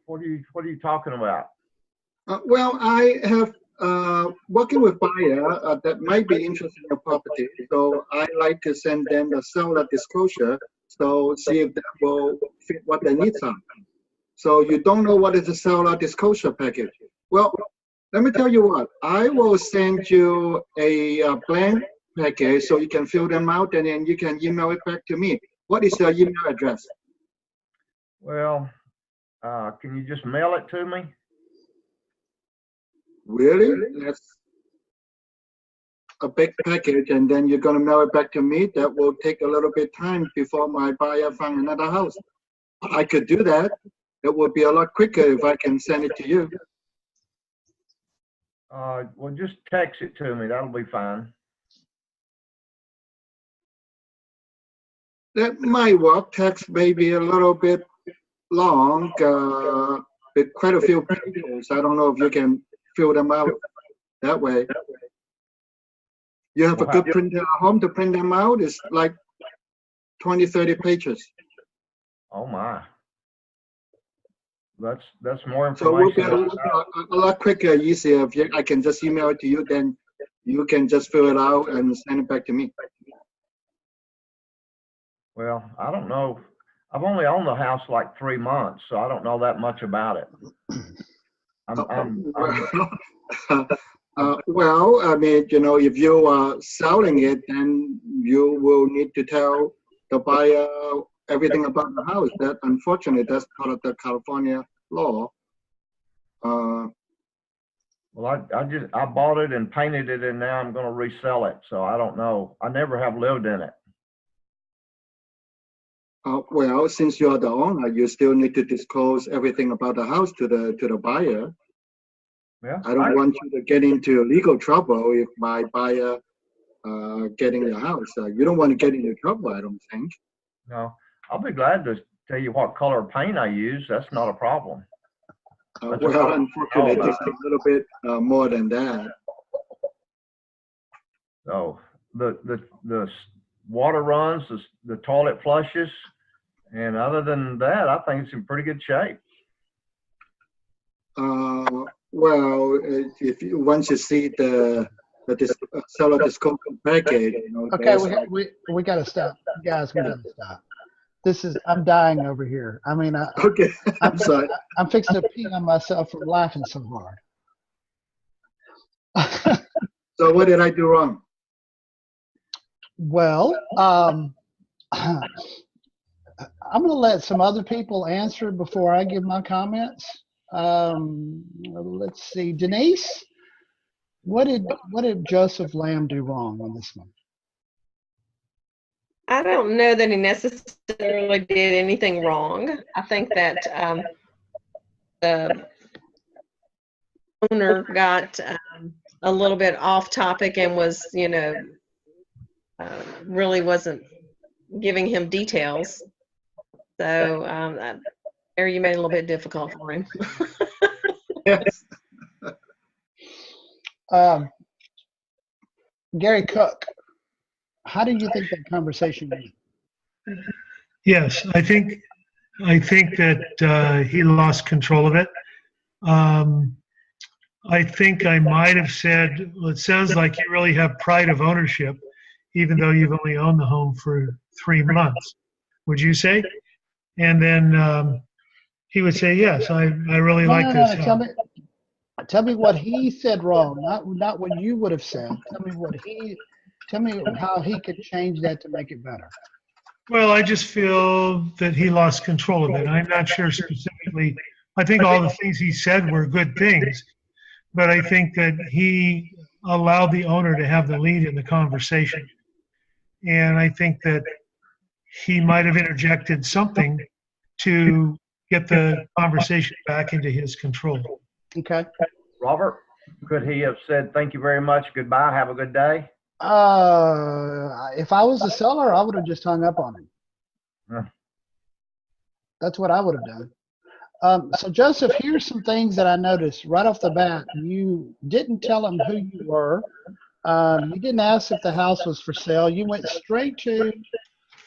What are you talking about? Well, I have working with buyer that might be interested in your property, so I like to send them the seller disclosure, so see if that will fit what their needs are. So you don't know what is a seller disclosure package? Well, let me tell you what. I will send you a blank package so you can fill them out, and then you can email it back to me. What is your email address? Well, can you just mail it to me? Really? That's a big package, and then you're going to mail it back to me. That will take a little bit of time before my buyer finds another house. I could do that. It would be a lot quicker if I can send it to you. Well, just text it to me. That'll be fine. That might work. Text may be a little bit long, with quite a few pages. I don't know if you can fill them out that way. You have a good printer at home to print them out? It's like 20, 30 pages. Oh my. That's more So it will be information. a lot quicker, easier if I can just email it to you, then you can just fill it out and send it back to me. Well, I don't know. I've only owned the house like 3 months, so I don't know that much about it. Well, I mean, you know, if you are selling it, then you will need to tell the buyer everything about the house. That unfortunately, that's part of the California law. Well, I bought it and painted it, and now I'm going to resell it. So I don't know. I never have lived in it. Well, since you're the owner, you still need to disclose everything about the house to the buyer. Yeah. I don't want you to get into legal trouble if my buyer getting your house. You don't want to get into trouble, I don't think. No, I'll be glad to tell you what color paint I use. That's not a problem. Well, unfortunately, it takes a little bit more than that. So the water runs, the toilet flushes, and other than that, I think it's in pretty good shape. Well, if you once you see the seller disclosure package, you know. Okay, we got to stop, guys. We got to stop. I'm dying over here. I mean, okay. I'm sorry. I'm fixing to pee on myself from laughing so hard. So what did I do wrong? Well, I'm going to let some other people answer before I give my comments. Let's see, Denise, what did Joseph Lamb do wrong on this one? I don't know that he necessarily did anything wrong. I think that the owner got a little bit off topic and was, you know, really wasn't giving him details. So there you made it a little bit difficult for him. Yes. Gary Cook, how do you think that conversation went? Yes, I think that he lost control of it. I think I might have said, well, it sounds like you really have pride of ownership, even though you've only owned the home for 3 months. Would you say? And then he would say, yes, I really like this house. Tell me what he said wrong, not what you would have said. Tell me how he could change that to make it better. Well, I just feel that he lost control of it. I'm not sure specifically. I think all the things he said were good things, but I think that he allowed the owner to have the lead in the conversation. And I think that he might have interjected something to get the conversation back into his control. Okay. Robert, could he have said, thank you very much, goodbye, have a good day? If I was the seller, I would have just hung up on him. Yeah. That's what I would have done. So Joseph, here's some things that I noticed right off the bat. You didn't tell him who you were. You didn't ask if the house was for sale. You went straight to,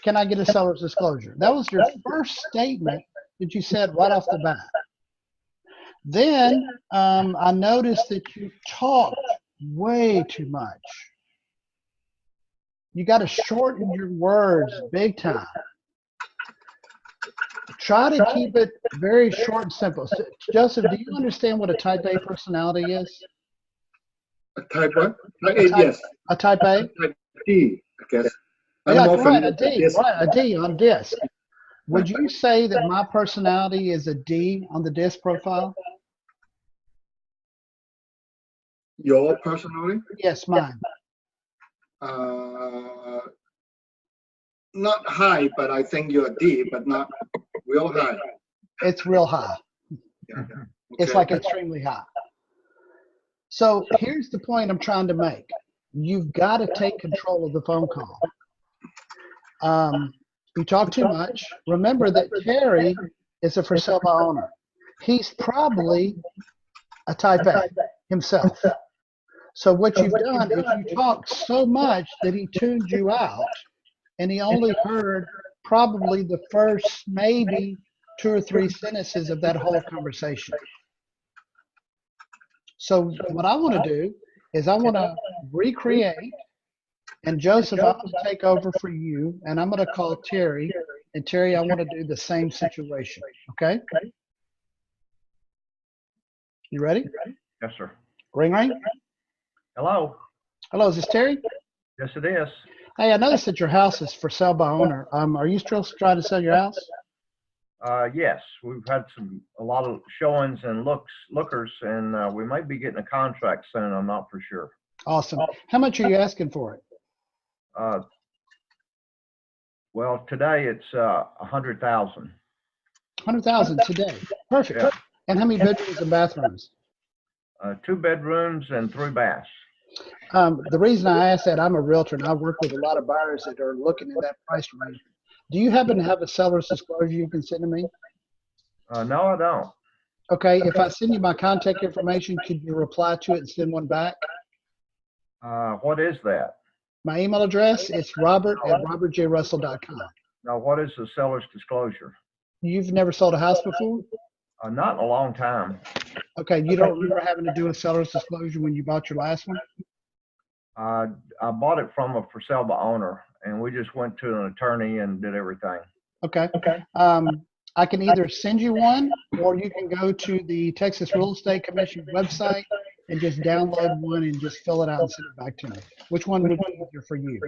can I get a seller's disclosure? That was your first statement that you said right off the bat. Then I noticed that you talked way too much. You got to shorten your words big time. Try to keep it very short and simple. So, Joseph, do you understand what a type A personality is? A type what? Yes. A type A? Type D, I guess. Yeah, right, a D, right, a D on DISC. Would you say that my personality is a D on the DISC profile? Your personality? Yes, mine. Not high, but I think you're D, but not real high. It's real high. Yeah. Okay. It's like extremely high. So here's the point I'm trying to make. You've got to take control of the phone call. You talk too much. Remember that Terry is a for sale by owner. He's probably a type A himself. So what you've done is you talked so much that he tuned you out, and he only heard probably the first maybe 2 or 3 sentences of that whole conversation. So what I want to do is I want to recreate And Joseph, I'm going to take over for you, and I'm going to call Terry. And Terry, I want to do the same situation. Okay? You ready? Yes, sir. Ring, ring. Hello. Hello, is this Terry? Yes, it is. Hey, I noticed that your house is for sale by owner. Are you still trying to sell your house? Yes, we've had a lot of showings and lookers, and we might be getting a contract soon. I'm not for sure. Awesome. How much are you asking for it? Well, today it's 100,000. 100,000 today. Perfect. Yeah. And how many bedrooms and bathrooms? 2 bedrooms and 3 baths. The reason I ask that, I'm a realtor and I work with a lot of buyers that are looking in that price range. Do you happen to have a seller's disclosure you can send to me? No, I don't. Okay, if I send you my contact information, could you reply to it and send one back? What is that? My email address is robert@robertjrussell.com. Now, what is the seller's disclosure? You've never sold a house before? Not in a long time. Okay, you don't remember having to do a seller's disclosure when you bought your last one? I bought it from a for sale by owner, and we just went to an attorney and did everything. Okay. I can either send you one, or you can go to the Texas Real Estate Commission website and just download one and just fill it out and send it back to me. Which one would be easier for you?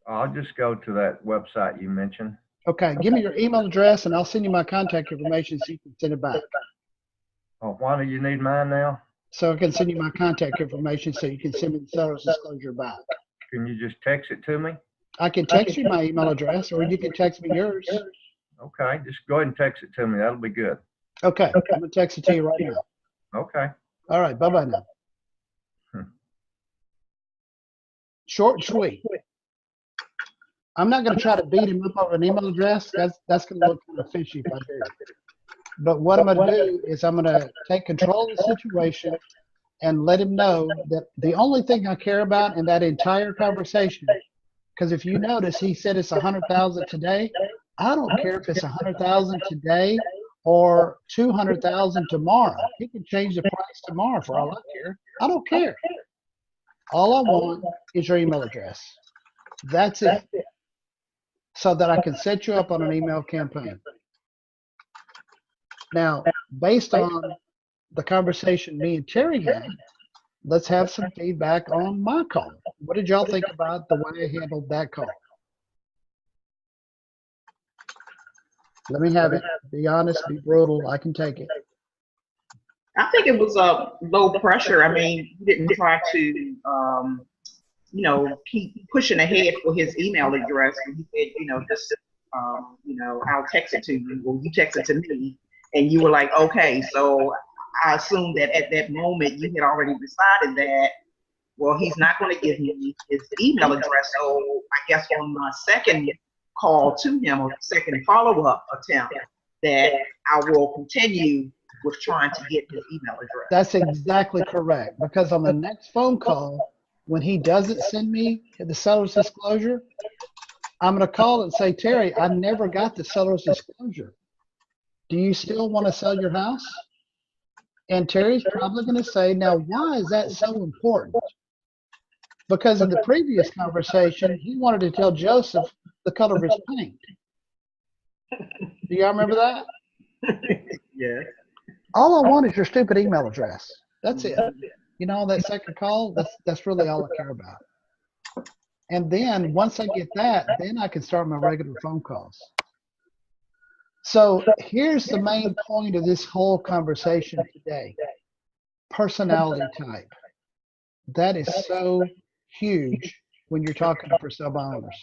I'll just go to that website you mentioned. Okay, give me your email address and I'll send you my contact information so you can send it back. Oh, why do you need mine now? So I can send you my contact information so you can send me the seller's disclosure back. Can you just text it to me? I can text you my email address, or you can text me yours. Okay, just go ahead and text it to me. That'll be good. Okay, I'm gonna text it to you right now. Okay. All right, bye-bye now. Short and sweet. I'm not gonna try to beat him up over an email address. That's gonna look kind of fishy if I do. But what I'm gonna do is I'm gonna take control of the situation and let him know that the only thing I care about in that entire conversation, because if you notice, he said it's 100,000 today. I don't care if it's 100,000 today or 200,000 tomorrow. He can change the price tomorrow for all I care. I don't care. All I want is your email address. That's it. So that I can set you up on an email campaign. Now, based on the conversation me and Terry had, let's have some feedback on my call. What did y'all think about the way I handled that call? Let me have it. Be honest, be brutal. I can take it. I think it was low pressure. I mean, he didn't try to, keep pushing ahead for his email address. And he said, just, I'll text it to you. Well, you text it to me. And you were like, okay. So I assumed that at that moment you had already decided that, well, he's not going to give me his email address. So I guess on my second call to him, or second follow-up attempt, that I will continue with trying to get his email address. That's exactly correct. Because on the next phone call, when he doesn't send me the seller's disclosure, I'm going to call and say, Terry, I never got the seller's disclosure. Do you still want to sell your house? And Terry's probably going to say, now, why is that so important? Because in the previous conversation, he wanted to tell Joseph the color of his paint. Do y'all remember that? Yeah. All I want is your stupid email address. That's it. That second call, that's really all I care about. And then once I get that, then I can start my regular phone calls. So here's the main point of this whole conversation today. Personality type. That is so huge when you're talking to for sale by owners.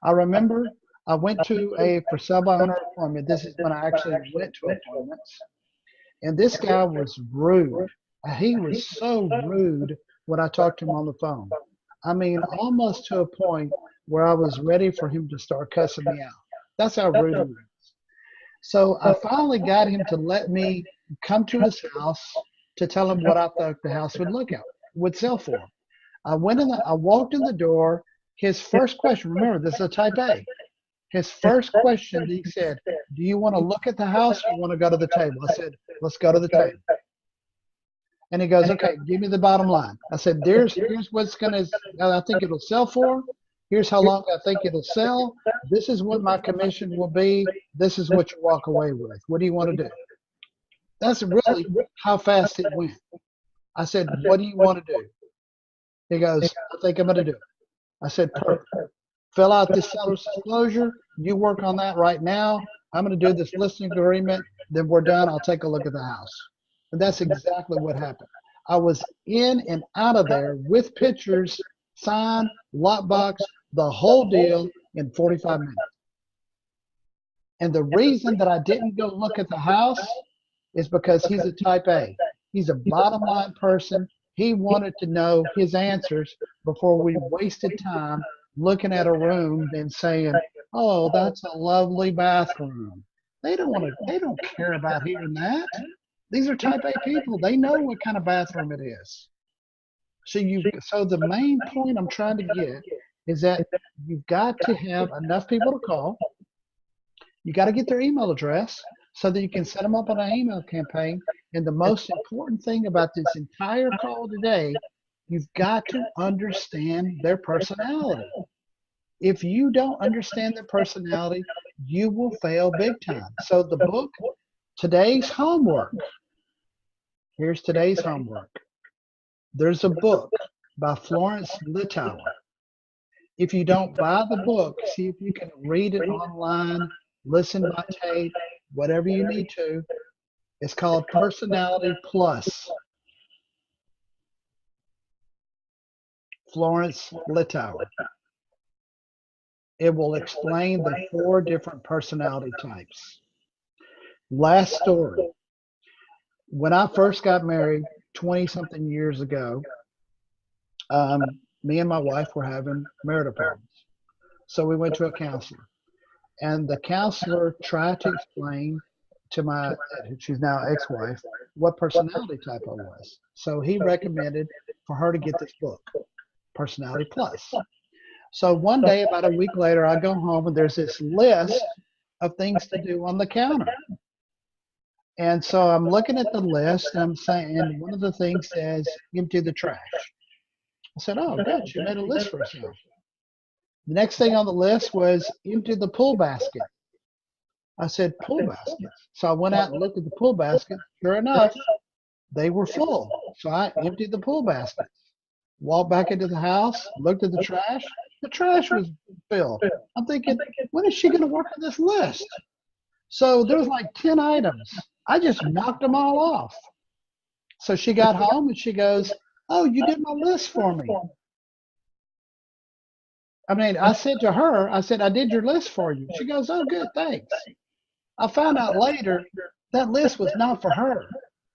I remember I went to a for sale by owner appointment. This is when I actually went to appointments. And this guy was rude. He was so rude when I talked to him on the phone. I mean, almost to a point where I was ready for him to start cussing me out. That's how rude he was. So I finally got him to let me come to his house to tell him what I thought the house would sell for. I walked in the door. His first question, remember, this is a type A. His first question, he said, do you want to look at the house or you want to go to the table? I said, let's go to the table. And he goes, okay, give me the bottom line. I said, here's what's I think it'll sell for. Here's how long I think it'll sell. This is what my commission will be. This is what you walk away with. What do you want to do? That's really how fast it went. I said, what do you want to do? He goes, I think I'm going to do it. I said, perfect. Fill out this seller's disclosure. You work on that right now. I'm going to do this listing agreement. Then we're done. I'll take a look at the house. And that's exactly what happened. I was in and out of there with pictures, signed, lockbox, the whole deal in 45 minutes. And the reason that I didn't go look at the house is because he's a type A. He's a bottom line person. He wanted to know his answers before we wasted time looking at a room and saying, oh, that's a lovely bathroom. They don't care about hearing that. These are type A people. They know what kind of bathroom it is. So the main point I'm trying to get is that you've got to have enough people to call. You got to get their email address so that you can set them up on an email campaign. And the most important thing about this entire call today, you've got to understand their personality. If you don't understand their personality, you will fail big time. So the book, today's homework. Here's today's homework. There's a book by Florence Littauer. If you don't buy the book, see if you can read it online, listen by tape, whatever you need to. It's called Personality Plus. Florence Littauer. It will explain the 4 different personality types. Last story. When I first got married 20-something years ago, me and my wife were having marital problems. So we went to a counselor. And the counselor tried to explain to she's now ex-wife, what personality type I was. So he recommended for her to get this book, Personality Plus. So one day, about a week later, I go home and there's this list of things to do on the counter. And so I'm looking at the list and I'm saying, and one of the things says, empty the trash. I said, oh, good, you made a list for yourself. The next thing on the list was empty the pool basket. I said, pool baskets. So I went out and looked at the pool basket. Sure enough, they were full. So I emptied the pool baskets. Walked back into the house, looked at the trash. The trash was filled. I'm thinking, when is she going to work on this list? So there was like 10 items. I just knocked them all off. So she got home and she goes, oh, you did my list for me. I mean, I said to her, I said, I did your list for you. She goes, oh, good, thanks. I found out later that list was not for her.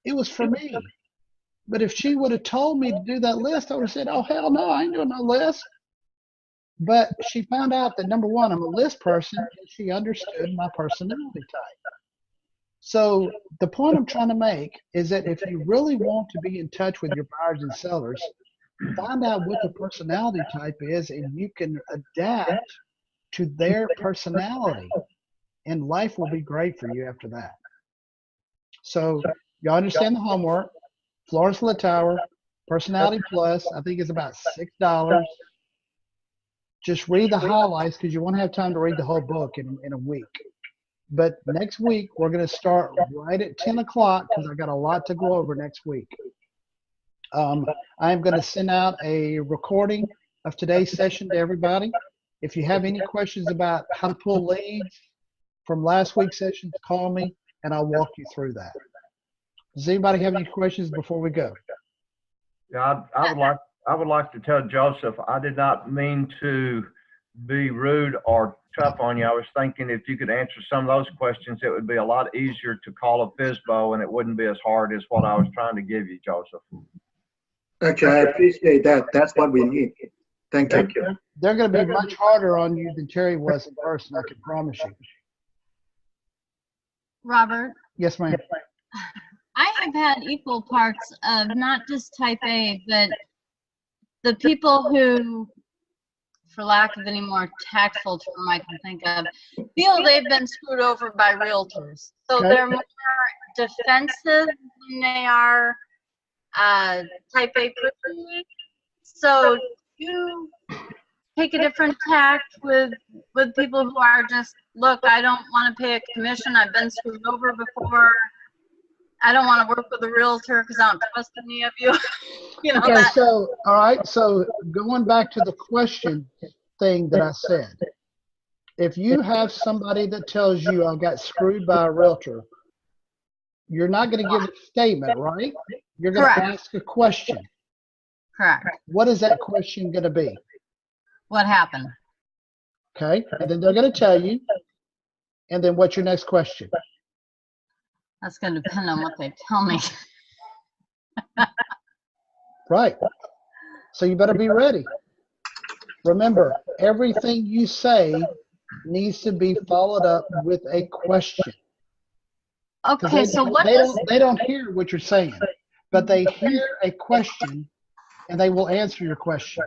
It was for me. But if she would have told me to do that list, I would have said, oh, hell no, I ain't doing no list. But she found out that, number one, I'm a list person, and she understood my personality type. So the point I'm trying to make is that if you really want to be in touch with your buyers and sellers, find out what the personality type is, and you can adapt to their personality, and life will be great for you after that. So you understand the homework. Florence Littauer, Personality Plus, I think it's about $6. Just read the highlights because you won't have time to read the whole book in a week. But next week, we're going to start right at 10 o'clock because I got a lot to go over next week. I'm going to send out a recording of today's session to everybody. If you have any questions about how to pull leads from last week's sessions, call me and I'll walk you through that. Does anybody have any questions before we go? Yeah, I would like to tell Joseph, I did not mean to be rude or tough on you. I was thinking if you could answer some of those questions, it would be a lot easier to call a FSBO and it wouldn't be as hard as what I was trying to give you, Joseph. Okay, I appreciate that. That's what we need. Thank you. They're going to be much harder on you than Terry was in person, I can promise you. Robert, Yes, ma'am. I have had equal parts of not just type A, but the people who, for lack of any more tactful term I can think of, feel they've been screwed over by realtors. So Okay. they're more defensive than they are type A person. So you take a different tact with people who are just, look, I don't want to pay a commission. I've been screwed over before. I don't want to work with a realtor because I don't trust any of you. You know, Okay, that. so, all right, so going back to the question thing that I said, if you have somebody that tells you I got screwed by a realtor, you're not going to give a statement, right? You're going to Correct. ask a question. Correct. What is that question going to be? What happened? Okay, and then they're going to tell you, and then what's your next question? That's going to depend on what they tell me. Right. So you better be ready. Remember, everything you say needs to be followed up with a question. Okay, so what they don't hear what you're saying, but they hear a question and they will answer your question.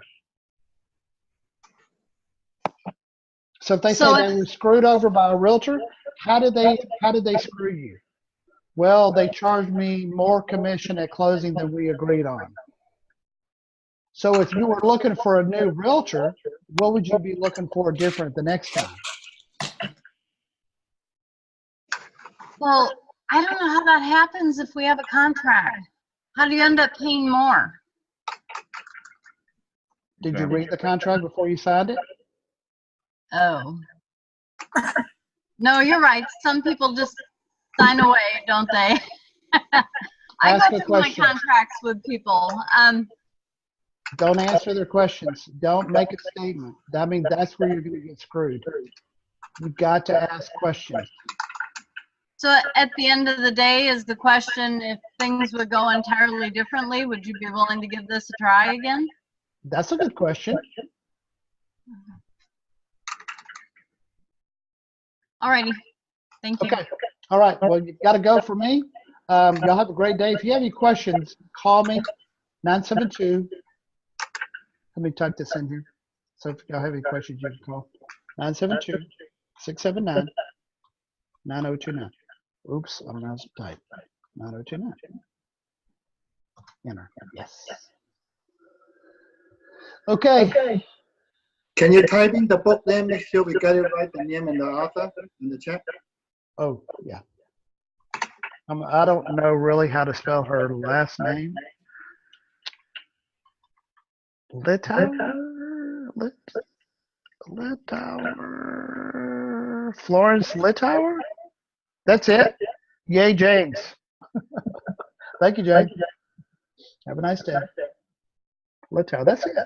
So if they say they were screwed over by a realtor, how did they screw you? Well, they charged me more commission at closing than we agreed on. So if you were looking for a new realtor, what would you be looking for different the next time? Well, I don't know how that happens if we have a contract. How do you end up paying more? Did you read the contract before you signed it? Oh. No, you're right. Some people just sign away, don't they? I go through my contracts with people. Don't answer their questions. Don't make a statement. I mean, that's where you're going to get screwed. You've got to ask questions. So at the end of the day, is the question, if things would go entirely differently, would you be willing to give this a try again? That's a good question. All righty. Thank you. Okay. All right. Well, you've got to go for me. Y'all have a great day. If you have any questions, call me, 972. Let me type this in here. So if y'all have any questions, you can call 972-679-9029. Oops, I don't know how to type. 9029. Enter. Yes. Okay. Can you type in the book name? Make sure we got it right, the name and the author in the chat. Oh, yeah. I don't know really how to spell her last name. Littauer? Florence Littauer? That's it? Yay, James. Thank you, James. Have a nice day. Littauer, that's it.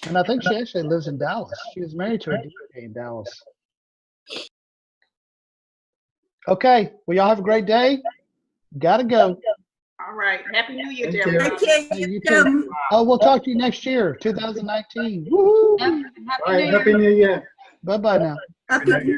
And I think she actually lives in Dallas. She was married to a DJ in Dallas. Okay, well, y'all have a great day. Gotta go. All right. Happy New Year, Thank Jerry. you. Okay, Hey, you too. Oh, we'll talk to you next year, 2019. Woohoo! Yep. All right, Happy New Year. Bye-bye now. Happy New Year.